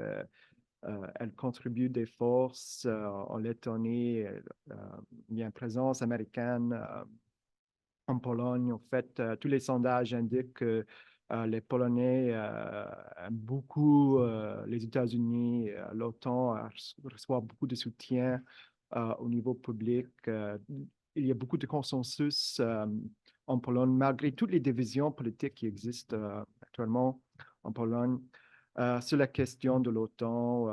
elle contribue des forces en Lettonie. Il y a une présence américaine en Pologne. En fait, tous les sondages indiquent que les Polonais aiment beaucoup les États-Unis, l'OTAN reçoit beaucoup de soutien au niveau public. Il y a beaucoup de consensus en Pologne, malgré toutes les divisions politiques qui existent actuellement en Pologne, sur la question de l'OTAN,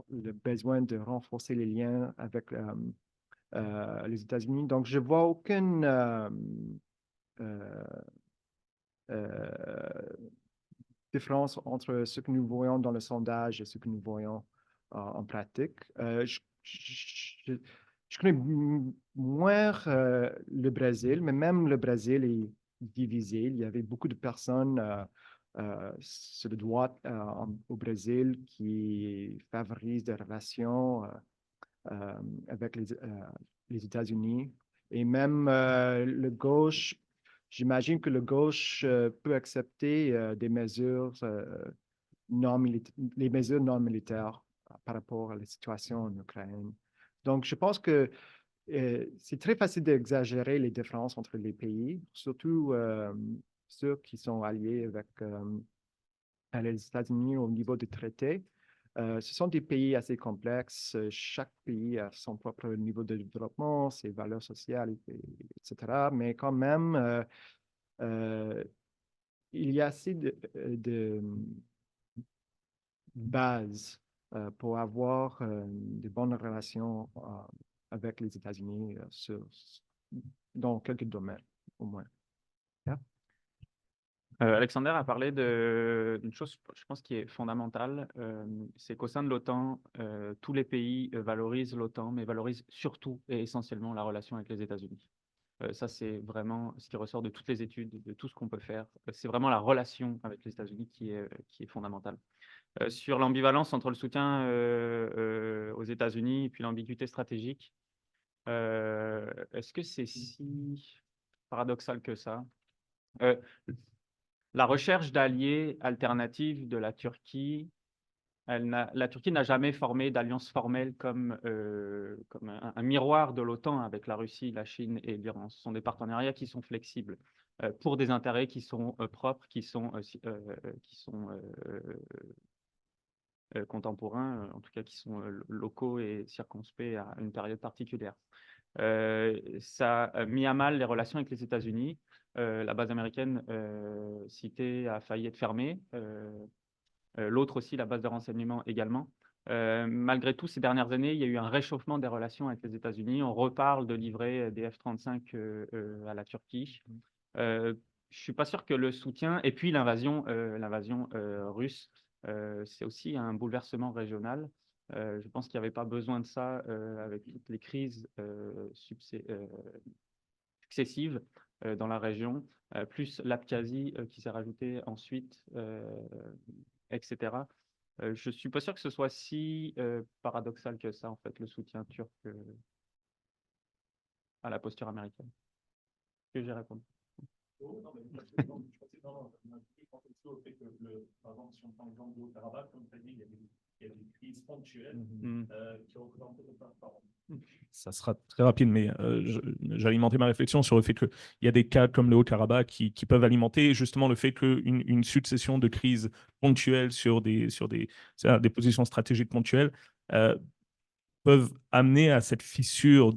le besoin de renforcer les liens avec les États-Unis. Donc, je vois aucune différence entre ce que nous voyons dans le sondage et ce que nous voyons en pratique. Je connais moins le Brésil, mais même le Brésil est divisé. Il y avait beaucoup de personnes sur le droit au Brésil qui favorisent des relations avec les États-Unis. Et même le gauche, j'imagine que le gauche peut accepter des mesures les mesures non militaires par rapport à la situation en Ukraine. Donc, je pense que c'est très facile d'exagérer les différences entre les pays, surtout ceux qui sont alliés avec les États-Unis au niveau des traités. Ce sont des pays assez complexes. Chaque pays a son propre niveau de développement, ses valeurs sociales, etc. Mais quand même, il y a assez de bases pour avoir de bonnes relations avec les États-Unis dans quelques domaines, au moins. Yeah. Alexander a parlé d'une chose, je pense, qui est fondamentale, c'est qu'au sein de l'OTAN, tous les pays valorisent l'OTAN, mais valorisent surtout et essentiellement la relation avec les États-Unis. Ça, c'est vraiment ce qui ressort de toutes les études, de tout ce qu'on peut faire. C'est vraiment la relation avec les États-Unis qui est fondamentale. Sur l'ambivalence entre le soutien aux États-Unis et puis l'ambiguïté stratégique, est-ce que c'est si paradoxal que ça? La recherche d'alliés alternatifs de la Turquie, la Turquie n'a jamais formé d'alliance formelle comme un miroir de l'OTAN avec la Russie, la Chine et l'Iran. Ce sont des partenariats qui sont flexibles pour des intérêts qui sont propres, qui sont contemporains, en tout cas qui sont locaux et circonspects à une période particulière. Ça a mis à mal les relations avec les États-Unis. La base américaine citée a failli être fermée. L'autre aussi, la base de renseignement également. Malgré tout, ces dernières années, il y a eu un réchauffement des relations avec les États-Unis. On reparle de livrer des F-35 à la Turquie. Je ne suis pas sûr que le soutien, et puis l'invasion russe, c'est aussi un bouleversement régional. Je pense qu'il n'y avait pas besoin de ça avec toutes les crises successives dans la région, plus l'Abkhazie qui s'est rajoutée ensuite, etc. Je ne suis pas sûr que ce soit si paradoxal que ça, en fait, le soutien turc à la posture américaine. Que j'ai répondu. Non, mais je pense que au fait que, par exemple, si on prend l'exemple de Haut-Karabakh, comme tu as dit, il y a des crises ponctuelles qui représentent le par an. Ça sera très rapide, mais j'alimentais ma réflexion sur le fait qu'il y a des cas comme le Haut-Karabakh qui peuvent alimenter justement le fait qu'une succession de crises ponctuelles sur des positions stratégiques ponctuelles peuvent amener à cette fissure,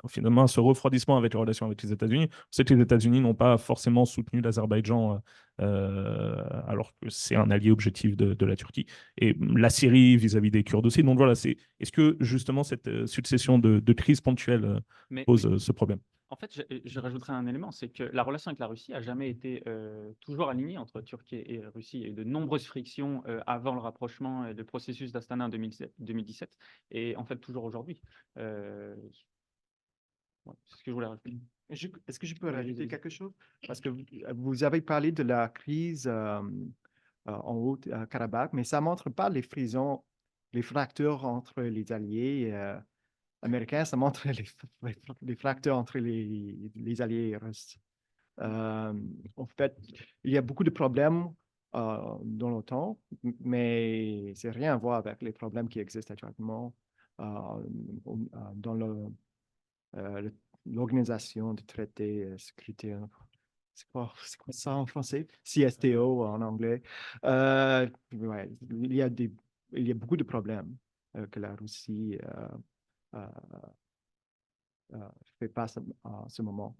finalement, à ce refroidissement avec les relations avec les États-Unis. On sait que les États-Unis n'ont pas forcément soutenu l'Azerbaïdjan alors que c'est un allié objectif de la Turquie. Et la Syrie vis-à-vis des Kurdes aussi. Donc voilà, est-ce que justement cette succession de crises ponctuelles pose ce problème? En fait, je rajouterai un élément, c'est que la relation avec la Russie n'a jamais été toujours alignée entre Turquie et Russie. Il y a eu de nombreuses frictions avant le rapprochement et le processus d'Astana en 2017, et en fait toujours aujourd'hui. C'est ce que je voulais rajouter. Est-ce que je peux rajouter quelque chose? Parce que vous avez parlé de la crise en Haut-Karabakh, mais ça ne montre pas les fractures entre les alliés américains, ça montre les fractures entre les alliés russes. En fait, il y a beaucoup de problèmes dans l'OTAN, mais c'est rien à voir avec les problèmes qui existent actuellement dans l'organisation de traités sécuritaires c'est quoi ça en français? CSTO en anglais. Ouais, il y a beaucoup de problèmes que la Russie euh, fait face en ce moment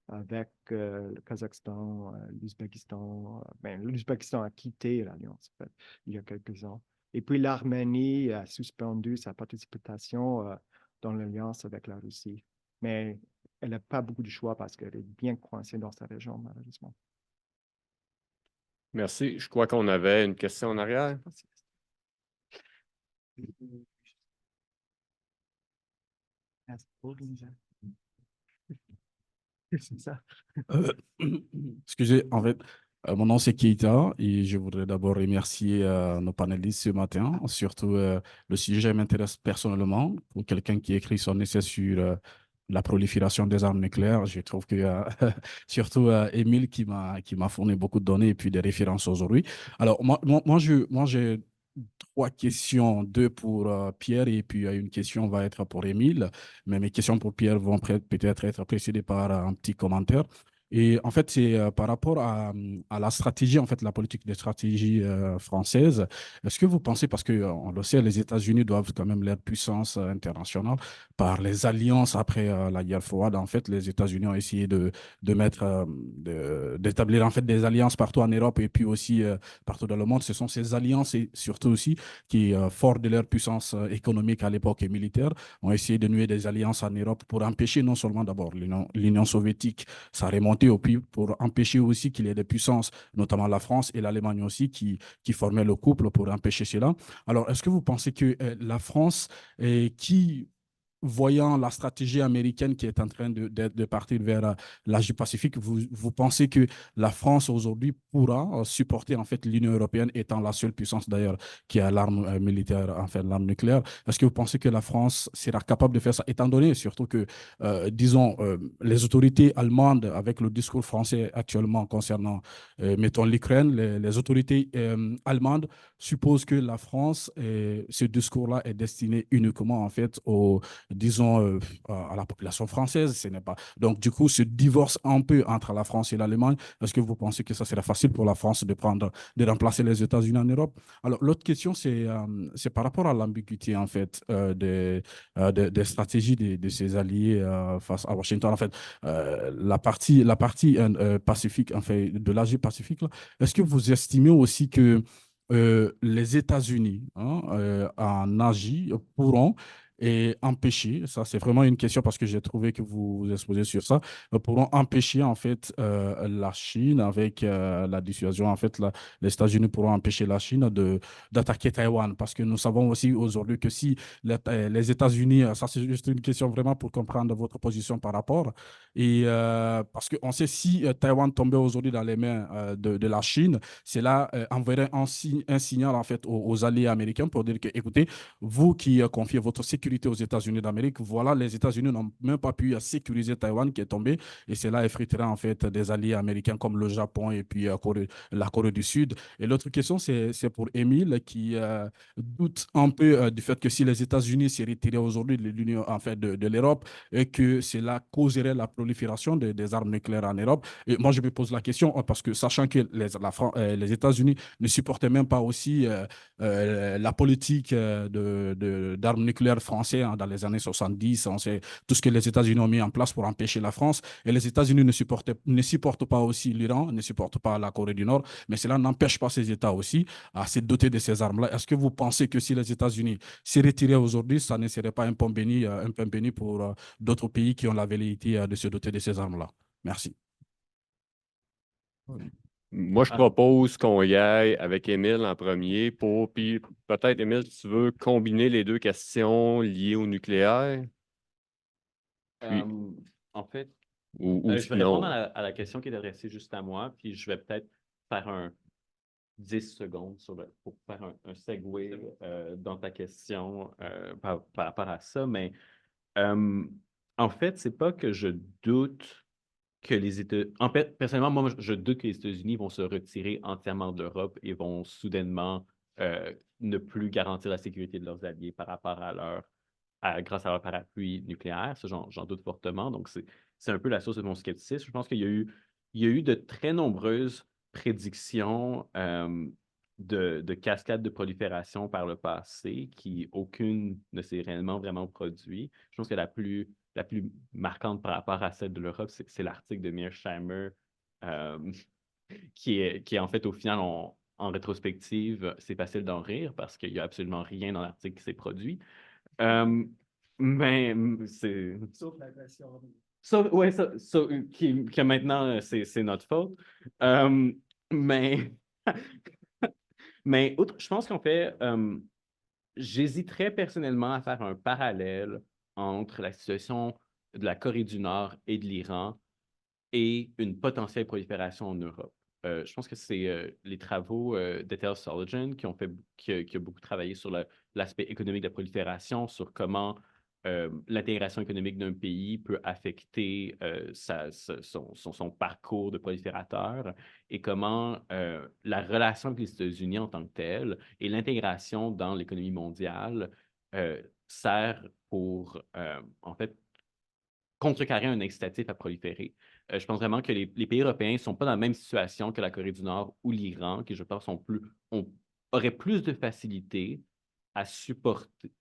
avec le Kazakhstan, l'Ouzbékistan. L'Ouzbékistan a quitté l'Alliance en fait, il y a quelques ans. Et puis l'Arménie a suspendu sa participation dans l'Alliance avec la Russie. Mais elle n'a pas beaucoup de choix parce qu'elle est bien coincée dans sa région, malheureusement. Merci. Je crois qu'on avait une question en arrière. C'est ça. Euh, excusez, en fait, mon nom c'est Keita et je voudrais d'abord remercier nos panélistes ce matin. Surtout, le sujet m'intéresse personnellement. Pour quelqu'un qui écrit son essai sur la prolifération des armes nucléaires, je trouve que surtout Émile qui m'a fourni beaucoup de données et puis des références aujourd'hui. Alors, j'ai trois questions, deux pour Pierre et puis une question va être pour Émile. Mais mes questions pour Pierre vont peut-être être précédées par un petit commentaire. Et en fait, c'est par rapport à la stratégie, en fait, la politique de stratégie française. Est-ce que vous pensez, parce qu'on le sait, les États-Unis doivent quand même leur puissance internationale par les alliances après la guerre froide. En fait, les États-Unis ont essayé de mettre, d'établir en fait des alliances partout en Europe et puis aussi partout dans le monde. Ce sont ces alliances et surtout aussi qui, forts de leur puissance économique à l'époque et militaire, ont essayé de nouer des alliances en Europe pour empêcher non seulement d'abord l'Union soviétique, ça remontait au plus pour empêcher aussi qu'il y ait des puissances, notamment la France et l'Allemagne aussi, qui formaient le couple pour empêcher cela. Alors, est-ce que vous pensez que la France, qui voyant la stratégie américaine qui est en train de partir vers l'Asie-Pacifique, vous pensez que la France aujourd'hui pourra supporter en fait l'Union européenne étant la seule puissance d'ailleurs qui a l'arme militaire, enfin l'arme nucléaire. Est-ce que vous pensez que la France sera capable de faire ça, étant donné surtout que, disons, les autorités allemandes, avec le discours français actuellement concernant, mettons, l'Ukraine, les autorités allemandes supposent que la France, ce discours-là est destiné uniquement en fait aux disons, à la population française. Ce n'est pas... Donc, du coup, ce divorce un peu entre la France et l'Allemagne, est-ce que vous pensez que ça serait facile pour la France de remplacer les États-Unis en Europe? Alors, l'autre question, c'est par rapport à l'ambiguïté, en fait, des stratégies de ces alliés face à Washington. En fait, la partie pacifique, en fait, de l'Asie-Pacifique, est-ce que vous estimez aussi que les États-Unis en Asie pourront empêcher, ça c'est vraiment une question parce que j'ai trouvé que vous vous exposez sur ça, pourront empêcher en fait la Chine avec la dissuasion, en fait les États-Unis pourront empêcher la Chine d'attaquer Taïwan parce que nous savons aussi aujourd'hui que si les États-Unis, ça c'est juste une question vraiment pour comprendre votre position par rapport, et parce qu'on sait si Taïwan tombait aujourd'hui dans les mains de la Chine, cela enverrait un signal en fait aux alliés américains pour dire que écoutez, vous qui confiez votre sécurité aux États-Unis d'Amérique, voilà, les États-Unis n'ont même pas pu sécuriser Taïwan qui est tombé et cela effriterait en fait des alliés américains comme le Japon et puis la Corée du Sud. Et l'autre question, c'est pour Émile qui doute un peu du fait que si les États-Unis s'est retirés aujourd'hui de l'Union, en fait, de l'Europe et que cela causerait la prolifération des armes nucléaires en Europe. Et moi, je me pose la question parce que sachant que les États-Unis ne supportaient même pas aussi la politique d'armes nucléaires français dans les années 70. On sait tout ce que les États-Unis ont mis en place pour empêcher la France. Et les États-Unis ne supportent pas aussi l'Iran, ne supportent pas la Corée du Nord, mais cela n'empêche pas ces États aussi à se doter de ces armes-là. Est-ce que vous pensez que si les États-Unis s'y retiraient aujourd'hui, ça ne serait pas un pain béni pour d'autres pays qui ont la velléité de se doter de ces armes-là? Merci. Moi, je propose qu'on y aille avec Émile en premier puis peut-être, Émile, si tu veux combiner les deux questions liées au nucléaire. Puis, En fait, ou je vais répondre sinon, à la question qui est adressée juste à moi, puis je vais peut-être faire un 10 secondes pour faire un segue dans ta question par rapport à ça. Mais en fait, c'est pas que je doute que les États... En fait, personnellement, moi, je doute que les États-Unis vont se retirer entièrement de l'Europe et vont soudainement ne plus garantir la sécurité de leurs alliés par rapport grâce à leur parapluie nucléaire. Ça, j'en doute fortement. Donc, c'est un peu la source de mon scepticisme. Je pense qu'il y a eu il y a eu de très nombreuses prédictions de cascades de prolifération par le passé, qui aucune ne s'est réellement vraiment produit. Je pense que la plus marquante par rapport à celle de l'Europe, c'est l'article de Mearsheimer, qui est en fait, au final, en rétrospective, c'est facile d'en rire parce qu'il n'y a absolument rien dans l'article qui s'est produit. Mais c'est... Sauf l'agression. Ouais, que maintenant, c'est notre faute. Mais, mais outre, je pense qu'en fait, j'hésiterais personnellement à faire un parallèle entre la situation de la Corée du Nord et de l'Iran et une potentielle prolifération en Europe. Je pense que c'est les travaux d'Ethel Soligen qui a beaucoup travaillé sur l'aspect économique de la prolifération, sur comment l'intégration économique d'un pays peut affecter son parcours de proliférateur et comment la relation avec les États-Unis en tant que telle et l'intégration dans l'économie mondiale sert pour, en fait, contrecarrer un incitatif à proliférer. Je pense vraiment que les pays européens ne sont pas dans la même situation que la Corée du Nord ou l'Iran, qui, je pense, auraient plus de facilité à supporter,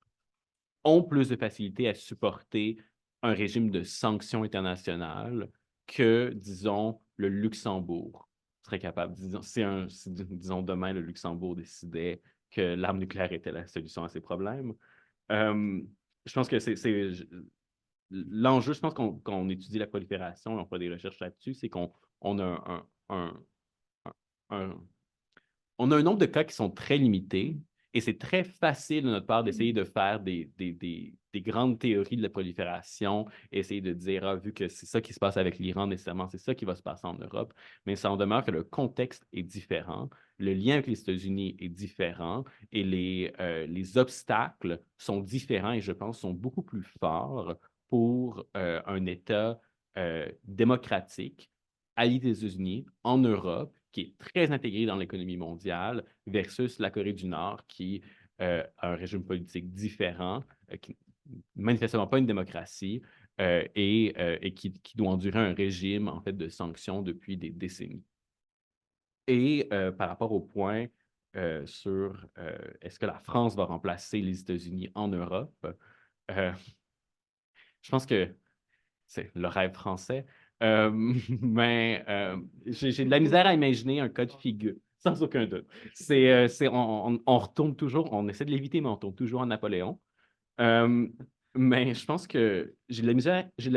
ont plus de facilité à supporter un régime de sanctions internationales que, disons, le Luxembourg serait capable. Disons, demain, le Luxembourg décidait que l'arme nucléaire était la solution à ses problèmes. Je pense que l'enjeu, je pense, quand on étudie la prolifération, on fait des recherches là-dessus, c'est qu'on a on a un nombre de cas qui sont très limités et c'est très facile de notre part d'essayer de faire des grandes théories de la prolifération, essayer de dire, vu que c'est ça qui se passe avec l'Iran, nécessairement, c'est ça qui va se passer en Europe, mais ça en demeure que le contexte est différent, le lien avec les États-Unis est différent et les obstacles sont différents et je pense sont beaucoup plus forts pour un État démocratique allié des États-Unis en Europe, qui est très intégré dans l'économie mondiale, versus la Corée du Nord, qui a un régime politique différent, qui manifestement pas une démocratie, et qui doit endurer un régime, en fait, de sanctions depuis des décennies. Et par rapport au point sur est-ce que la France va remplacer les États-Unis en Europe, je pense que c'est le rêve français. Mais j'ai de la misère à imaginer un cas de figure, sans aucun doute. On retourne toujours, on essaie de l'éviter, mais on retourne toujours à Napoléon. Mais je pense que j'ai de la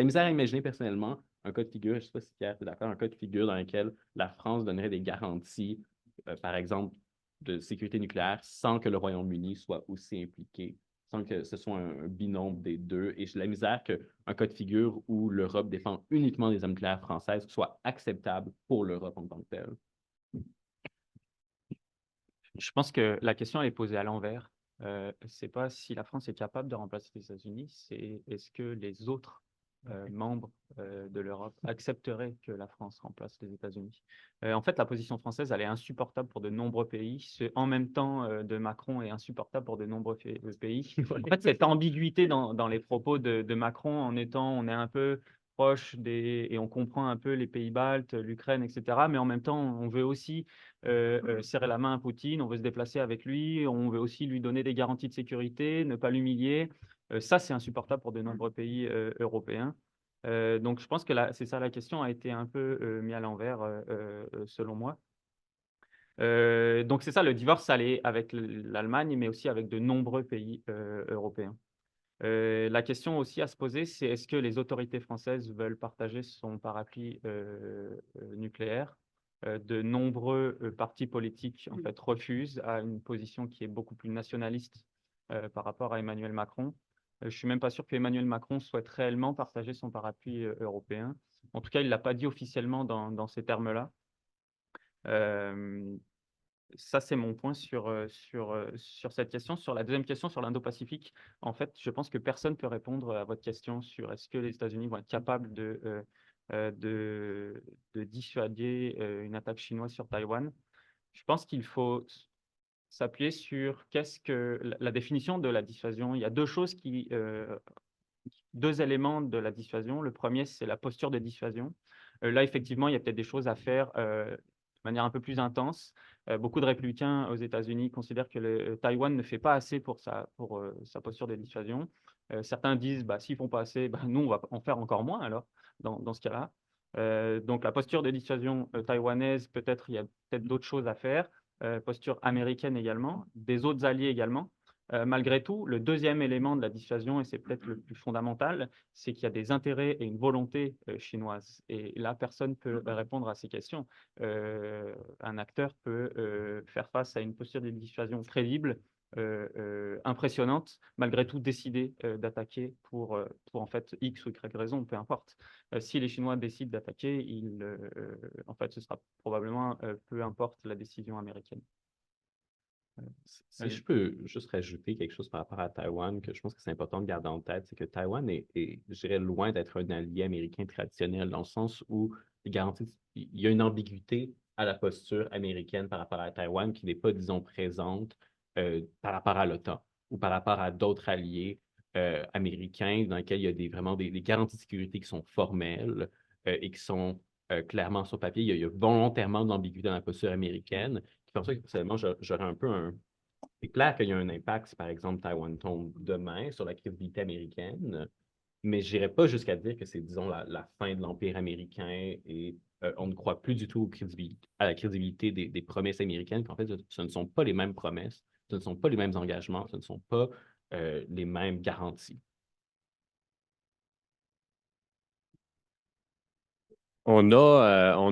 misère à imaginer personnellement un cas de figure, je ne sais pas si Pierre est d'accord, un cas de figure dans lequel la France donnerait des garanties, par exemple, de sécurité nucléaire sans que le Royaume-Uni soit aussi impliqué, sans que ce soit un binôme des deux. Et j'ai de la misère qu'un cas de figure où l'Europe défend uniquement des armes nucléaires françaises soit acceptable pour l'Europe en tant que telle. Je pense que la question est posée à l'envers. C'est pas si la France est capable de remplacer les États-Unis, c'est est-ce que les autres membres de l'Europe accepteraient que la France remplace les États-Unis. En fait, la position française, elle est insupportable pour de nombreux pays. Ce en même temps de Macron est insupportable pour de nombreux pays. En fait, cette ambiguïté dans les propos de Macron, on est un peu proche et on comprend un peu les pays baltes, l'Ukraine, etc. Mais en même temps, on veut aussi serrer la main à Poutine, on veut se déplacer avec lui, on veut aussi lui donner des garanties de sécurité, ne pas l'humilier. Ça, c'est insupportable pour de nombreux pays européens. Donc, je pense que c'est ça la question, a été un peu mise à l'envers, selon moi. Donc, c'est ça, le divorce, allait avec l'Allemagne, mais aussi avec de nombreux pays européens. La question aussi à se poser, c'est est-ce que les autorités françaises veulent partager son parapluie nucléaire? De nombreux partis politiques, en fait, refusent à une position qui est beaucoup plus nationaliste par rapport à Emmanuel Macron. Je ne suis même pas sûr qu'Emmanuel Macron souhaite réellement partager son parapluie européen. En tout cas, il ne l'a pas dit officiellement dans ces termes-là. Ça, c'est mon point sur cette question. Sur la deuxième question, sur l'Indo-Pacifique, en fait, je pense que personne ne peut répondre à votre question sur est-ce que les États-Unis vont être capables de dissuader une attaque chinoise sur Taïwan. Je pense qu'il faut s'appuyer sur qu'est-ce que la définition de la dissuasion. Il y a deux choses qui deux éléments de la dissuasion. Le premier, c'est la posture de dissuasion. Là, effectivement, il y a peut-être des choses à faire de manière un peu plus intense. Beaucoup de républicains aux États-Unis considèrent que Taïwan ne fait pas assez pour sa posture de dissuasion. Certains disent, bah, s'ils ne font pas assez, bah, nous, on va en faire encore moins alors, dans ce cas-là. Donc, la posture de dissuasion taïwanaise, peut-être, il y a peut-être d'autres choses à faire. Posture américaine également, des autres alliés également. Malgré tout, le deuxième élément de la dissuasion, et c'est peut-être le plus fondamental, c'est qu'il y a des intérêts et une volonté chinoise. Et là, personne ne peut répondre à ces questions. Un acteur peut faire face à une posture de dissuasion crédible, impressionnante, malgré tout décider d'attaquer pour en fait X ou Y raison, peu importe. Si les Chinois décident d'attaquer, en fait, ce sera probablement peu importe la décision américaine. Si je peux juste rajouter quelque chose par rapport à Taïwan, que je pense que c'est important de garder en tête, c'est que Taïwan est, je dirais, loin d'être un allié américain traditionnel, dans le sens où il y a une ambiguïté à la posture américaine par rapport à Taïwan qui n'est pas, disons, présente par rapport à l'OTAN ou par rapport à d'autres alliés américains dans lesquels il y a vraiment des garanties de sécurité qui sont formelles et qui sont clairement sur papier. Il y a volontairement de l'ambiguïté dans la posture américaine. C'est pour ça que, personnellement, j'aurais un peu un... C'est clair qu'il y a un impact si, par exemple, Taïwan tombe demain sur la crédibilité américaine, mais je n'irais pas jusqu'à dire que c'est, disons, la fin de l'Empire américain et on ne croit plus du tout à la crédibilité des promesses américaines. En fait, ce ne sont pas les mêmes promesses, ce ne sont pas les mêmes engagements, ce ne sont pas les mêmes garanties. On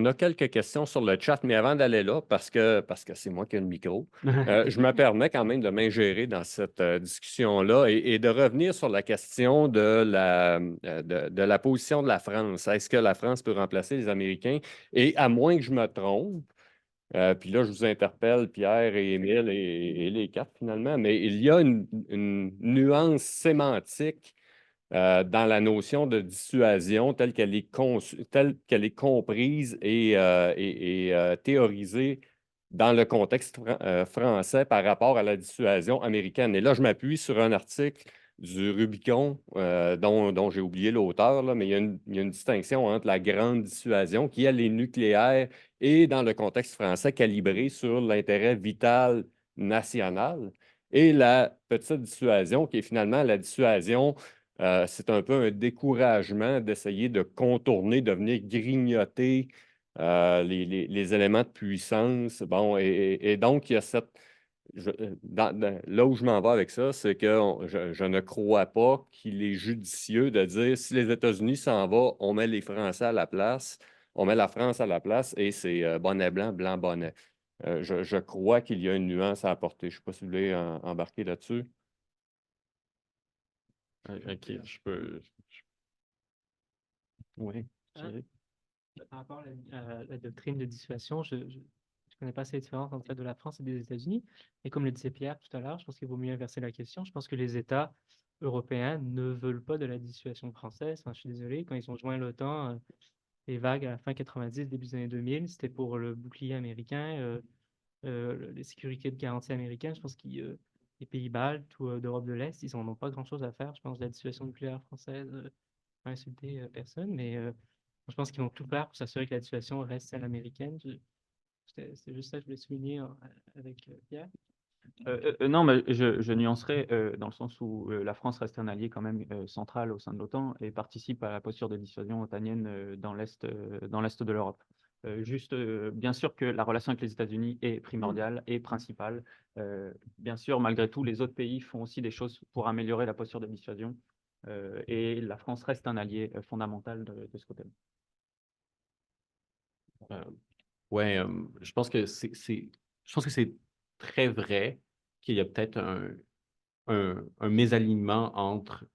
a quelques questions sur le chat, mais avant d'aller là, parce que c'est moi qui ai le micro, je me permets quand même de m'ingérer dans cette discussion-là et de revenir sur la question de la position de la France. Est-ce que la France peut remplacer les Américains? Et à moins que je me trompe, puis là, je vous interpelle, Pierre et Émile et les quatre finalement, mais il y a une nuance sémantique dans la notion de dissuasion telle qu'elle est comprise et théorisée dans le contexte français par rapport à la dissuasion américaine. Et là, je m'appuie sur un article du Rubicon dont j'ai oublié l'auteur, mais il y a une distinction entre la grande dissuasion qui, elle, est nucléaire et dans le contexte français calibrée sur l'intérêt vital national et la petite dissuasion qui est finalement la dissuasion c'est un peu un découragement d'essayer de contourner, de venir grignoter les éléments de puissance. Bon, et donc, il y a cette. Là où je m'en vais avec ça, c'est que je ne crois pas qu'il est judicieux de dire si les États-Unis s'en vont, on met les Français à la place, on met la France à la place et c'est bonnet blanc, blanc bonnet. Je crois qu'il y a une nuance à apporter. Je ne sais pas si vous voulez embarquer là-dessus. OK, je peux... Oui. Par rapport à la doctrine de dissuasion, je ne connais pas assez la différence entre celle de la France et des États-Unis. Et comme le disait Pierre tout à l'heure, je pense qu'il vaut mieux inverser la question. Je pense que les États européens ne veulent pas de la dissuasion française. Enfin, je suis désolé, quand ils ont joint l'OTAN, les vagues à la fin 90, début des années 2000, c'était pour le bouclier américain, les sécurités de garantie américaines. Je pense que les pays baltes ou d'Europe de l'Est, ils n'en ont pas grand-chose à faire. Je pense que la dissuasion nucléaire française, pas insulter personne, mais je pense qu'ils vont tout faire pour s'assurer que la dissuasion reste celle américaine. C'est juste ça que je voulais souligner avec Pierre. Non, mais je nuancerai dans le sens où la France reste un allié quand même central au sein de l'OTAN et participe à la posture de dissuasion otanienne dans l'Est de l'Europe. Bien sûr que la relation avec les États-Unis est primordiale et principale. Bien sûr, malgré tout, les autres pays font aussi des choses pour améliorer la posture de dissuasion et la France reste un allié fondamental de ce côté-là. Oui, je pense que c'est très vrai qu'il y a peut-être un mésalignement entre,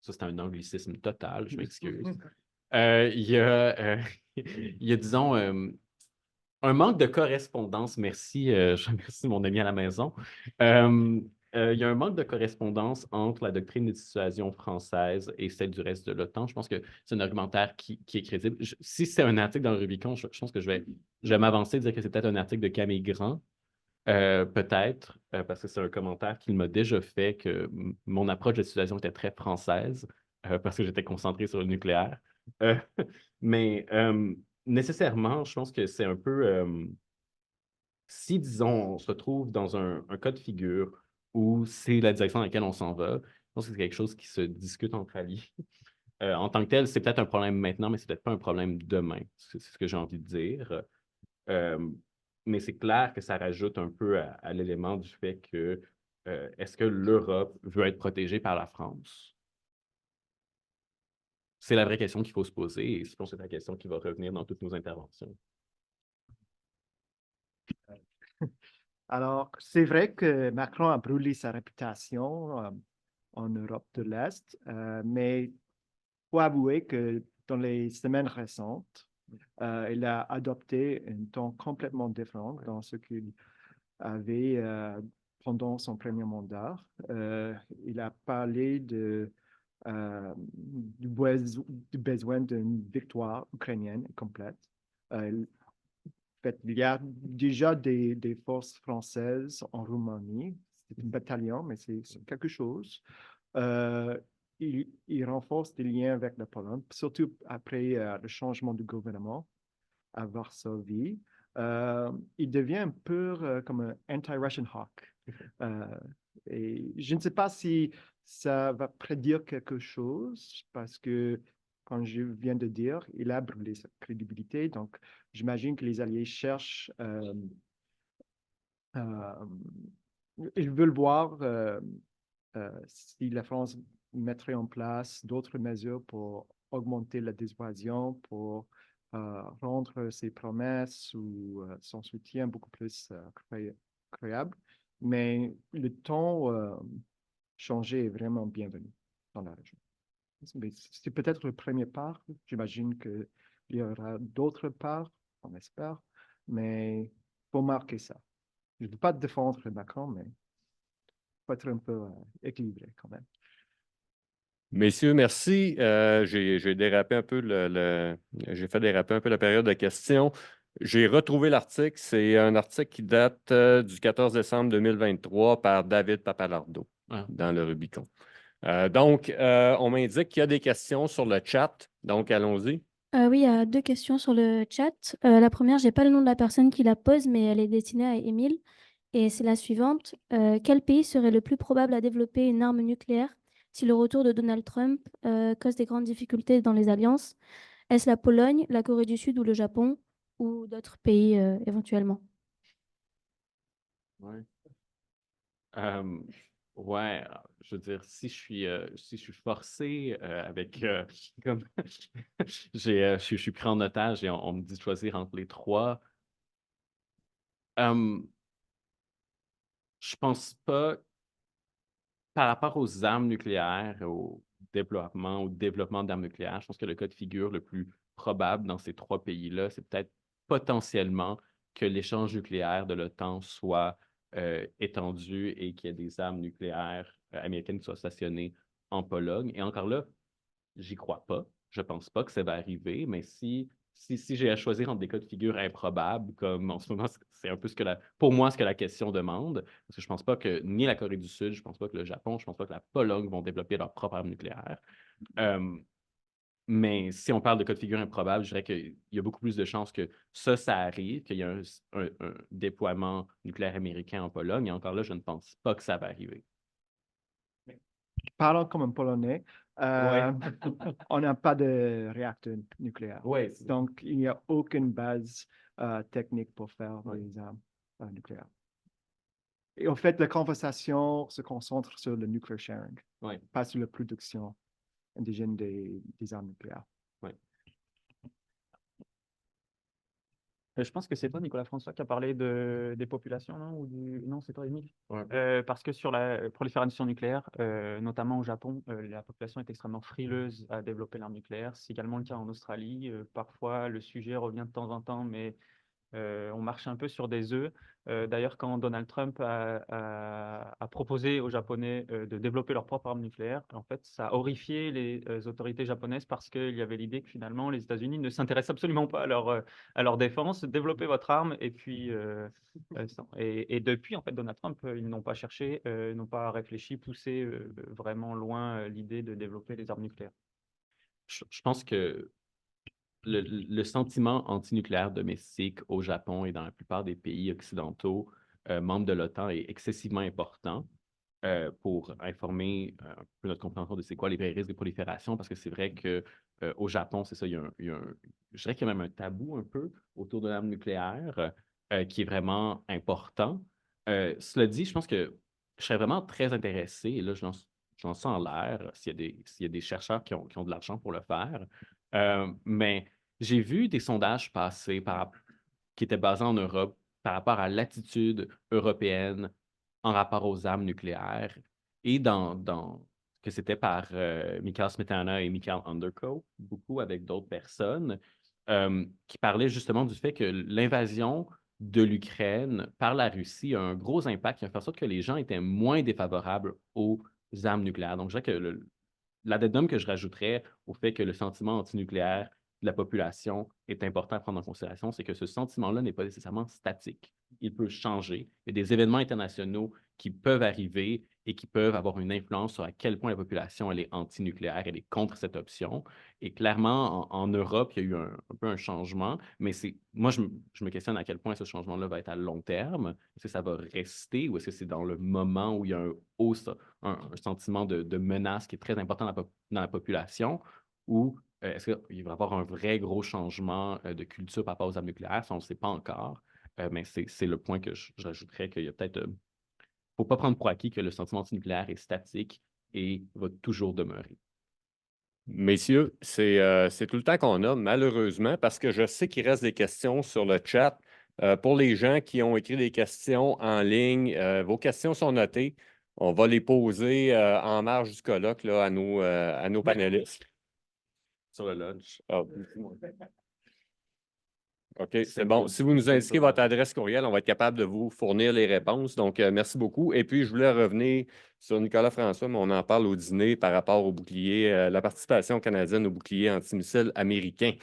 ça c'est un anglicisme total, je m'excuse. Il y a, disons, un manque de correspondance, merci, je remercie mon ami à la maison. Il y a un manque de correspondance entre la doctrine de dissuasion française et celle du reste de l'OTAN. Je pense que c'est un argumentaire qui est crédible. Si c'est un article dans le Rubicon, je pense que je vais m'avancer et dire que c'est peut-être un article de Camille Grand, peut-être, parce que c'est un commentaire qu'il m'a déjà fait que mon approche de dissuasion était très française. parce que j'étais concentré sur le nucléaire. Euh, mais nécessairement, je pense que c'est un peu... si, disons, on se retrouve dans un cas de figure où c'est la direction dans laquelle on s'en va, je pense que c'est quelque chose qui se discute entre alliés. En tant que tel, c'est peut-être un problème maintenant, mais c'est peut-être pas un problème demain. C'est ce que j'ai envie de dire. Euh, mais c'est clair que ça rajoute un peu à l'élément du fait que est-ce que l'Europe veut être protégée par la France? C'est la vraie question qu'il faut se poser et je pense que c'est la question qui va revenir dans toutes nos interventions. Alors, c'est vrai que Macron a brûlé sa réputation en Europe de l'Est, mais il faut avouer que dans les semaines récentes, il a adopté un ton complètement différent dans ce qu'il avait pendant son premier mandat. Il a parlé du besoin d'une victoire ukrainienne complète. Il y a déjà des forces françaises en Roumanie. C'est un bataillon, mais c'est quelque chose. Il renforce des liens avec la Pologne, surtout après le changement du gouvernement à Varsovie. Il devient un peu comme un anti-Russian hawk. Et je ne sais pas si ça va prédire quelque chose, parce que, comme je viens de dire, il a brûlé sa crédibilité. Donc, j'imagine que les Alliés cherchent, ils veulent voir si la France mettrait en place d'autres mesures pour augmenter la dissuasion, pour rendre ses promesses ou son soutien beaucoup plus créable. Mais le ton changé est vraiment bienvenu dans la région. C'est peut-être le premier pas. J'imagine qu'il y aura d'autres pas, on espère, mais il faut marquer ça. Je ne veux pas défendre Macron, mais il faut être un peu équilibré quand même. Messieurs, merci. J'ai dérapé un peu j'ai fait déraper un peu la période de questions. J'ai retrouvé l'article. C'est un article qui date du 14 décembre 2023 par David Papalardo dans le Rubicon. Donc, on m'indique qu'il y a des questions sur le chat. Donc, allons-y. Oui, il y a 2 questions sur le chat. La première, j'ai pas le nom de la personne qui la pose, mais elle est destinée à Émile et c'est la suivante: quel pays serait le plus probable à développer une arme nucléaire si le retour de Donald Trump, cause des grandes difficultés dans les alliances? Est-ce la Pologne, la Corée du Sud ou le Japon ou d'autres pays, éventuellement? Ouais. Ouais, je veux dire, si je suis forcé avec comme je suis pris en otage et on me dit de choisir entre les trois. Je pense pas, par rapport aux armes nucléaires, au développement d'armes nucléaires, je pense que le cas de figure le plus probable dans ces trois pays-là, c'est peut-être potentiellement que l'échange nucléaire de l'OTAN soit étendu et qu'il y ait des armes nucléaires américaines qui soient stationnées en Pologne. Et encore là, j'y crois pas. Je pense pas que ça va arriver, mais si j'ai à choisir entre des cas de figure improbables, comme en ce moment, c'est un peu pour moi ce que la question demande, parce que je pense pas que ni la Corée du Sud, je pense pas que le Japon, je pense pas que la Pologne vont développer leur propre arme nucléaire. Mais si on parle de cas de figure improbable, je dirais qu'il y a beaucoup plus de chances que ça arrive, qu'il y ait un déploiement nucléaire américain en Pologne. Et encore là, je ne pense pas que ça va arriver. Parlant comme un Polonais, Ouais. on n'a pas de réacteur nucléaire. Ouais, Donc, il n'y a aucune base technique pour faire des armes nucléaires. Et en fait, la conversation se concentre sur le nuclear sharing, pas sur la production indigène des armes nucléaires. Je pense que c'est toi, Nicolas François, qui a parlé des populations, non? Non, c'est toi, Émile. Parce que sur la prolifération nucléaire, notamment au Japon, la population est extrêmement frileuse à développer l'arme nucléaire. C'est également le cas en Australie. Parfois, le sujet revient de temps en temps, mais On marche un peu sur des œufs. D'ailleurs, quand Donald Trump a proposé aux Japonais de développer leur propre arme nucléaire, en fait, ça a horrifié les autorités japonaises parce qu'il y avait l'idée que finalement, les États-Unis ne s'intéressent absolument pas à leur défense. Développez votre arme et puis et depuis, en fait, Donald Trump, ils n'ont pas cherché, n'ont pas réfléchi, poussé vraiment loin l'idée de développer les armes nucléaires. Je pense que le sentiment antinucléaire domestique au Japon et dans la plupart des pays occidentaux membres de l'OTAN est excessivement important pour informer un peu notre compréhension de c'est quoi les vrais risques de prolifération, parce que c'est vrai qu'au Japon, c'est ça, je dirais qu'il y a même un tabou un peu autour de l'arme nucléaire qui est vraiment important. Cela dit, je pense que je serais vraiment très intéressé, et là, je lance ça en l'air, s'il y a des chercheurs qui ont de l'argent pour le faire. Mais j'ai vu des sondages passer qui étaient basés en Europe par rapport à l'attitude européenne en rapport aux armes nucléaires et que c'était par Michael Smetana et Michael Underkow, beaucoup avec d'autres personnes, qui parlaient justement du fait que l'invasion de l'Ukraine par la Russie a un gros impact qui a fait en sorte que les gens étaient moins défavorables aux armes nucléaires. Donc, je dirais que l'addendum que je rajouterais au fait que le sentiment antinucléaire de la population est important à prendre en considération, c'est que ce sentiment-là n'est pas nécessairement statique. Il peut changer. Il y a des événements internationaux qui peuvent arriver et qui peuvent avoir une influence sur à quel point la population elle est antinucléaire, elle est contre cette option. Et clairement, en Europe, il y a eu un peu un changement, mais moi, je me questionne à quel point ce changement-là va être à long terme. Est-ce que ça va rester ou est-ce que c'est dans le moment où il y a un sentiment de menace qui est très important dans la population, ou est-ce qu'il va y avoir un vrai gros changement de culture par rapport aux armes nucléaires? Ça, on ne sait pas encore, mais c'est le point que j'ajouterais qu'il y a peut-être... Il ne faut pas prendre pour acquis que le sentiment antinucléaire est statique et va toujours demeurer. Messieurs, c'est tout le temps qu'on a, malheureusement, parce que je sais qu'il reste des questions sur le chat. Pour les gens qui ont écrit des questions en ligne, vos questions sont notées. On va les poser en marge du colloque là, à nos panélistes. Sur le lunch. Ah, OK, c'est bon. Si vous nous indiquez votre adresse courriel, on va être capable de vous fournir les réponses. Donc, merci beaucoup. Et puis, je voulais revenir sur Nicolas François, mais on en parle au dîner par rapport au bouclier, la participation canadienne au bouclier antimissile américain.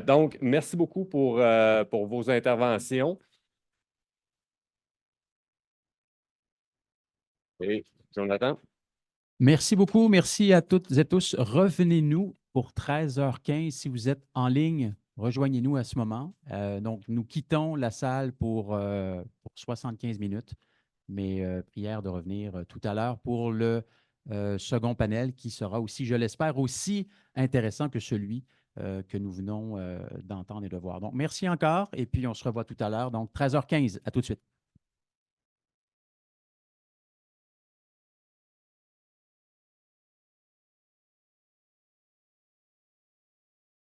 Donc, merci beaucoup pour vos interventions. Et Jonathan? Merci beaucoup. Merci à toutes et tous. Revenez-nous pour 13h15 si vous êtes en ligne. Rejoignez-nous à ce moment. Donc, nous quittons la salle pour 75 minutes, mais prière de revenir tout à l'heure pour le second panel qui sera aussi, je l'espère, aussi intéressant que celui que nous venons d'entendre et de voir. Donc, merci encore et puis on se revoit tout à l'heure. Donc, 13h15. À tout de suite.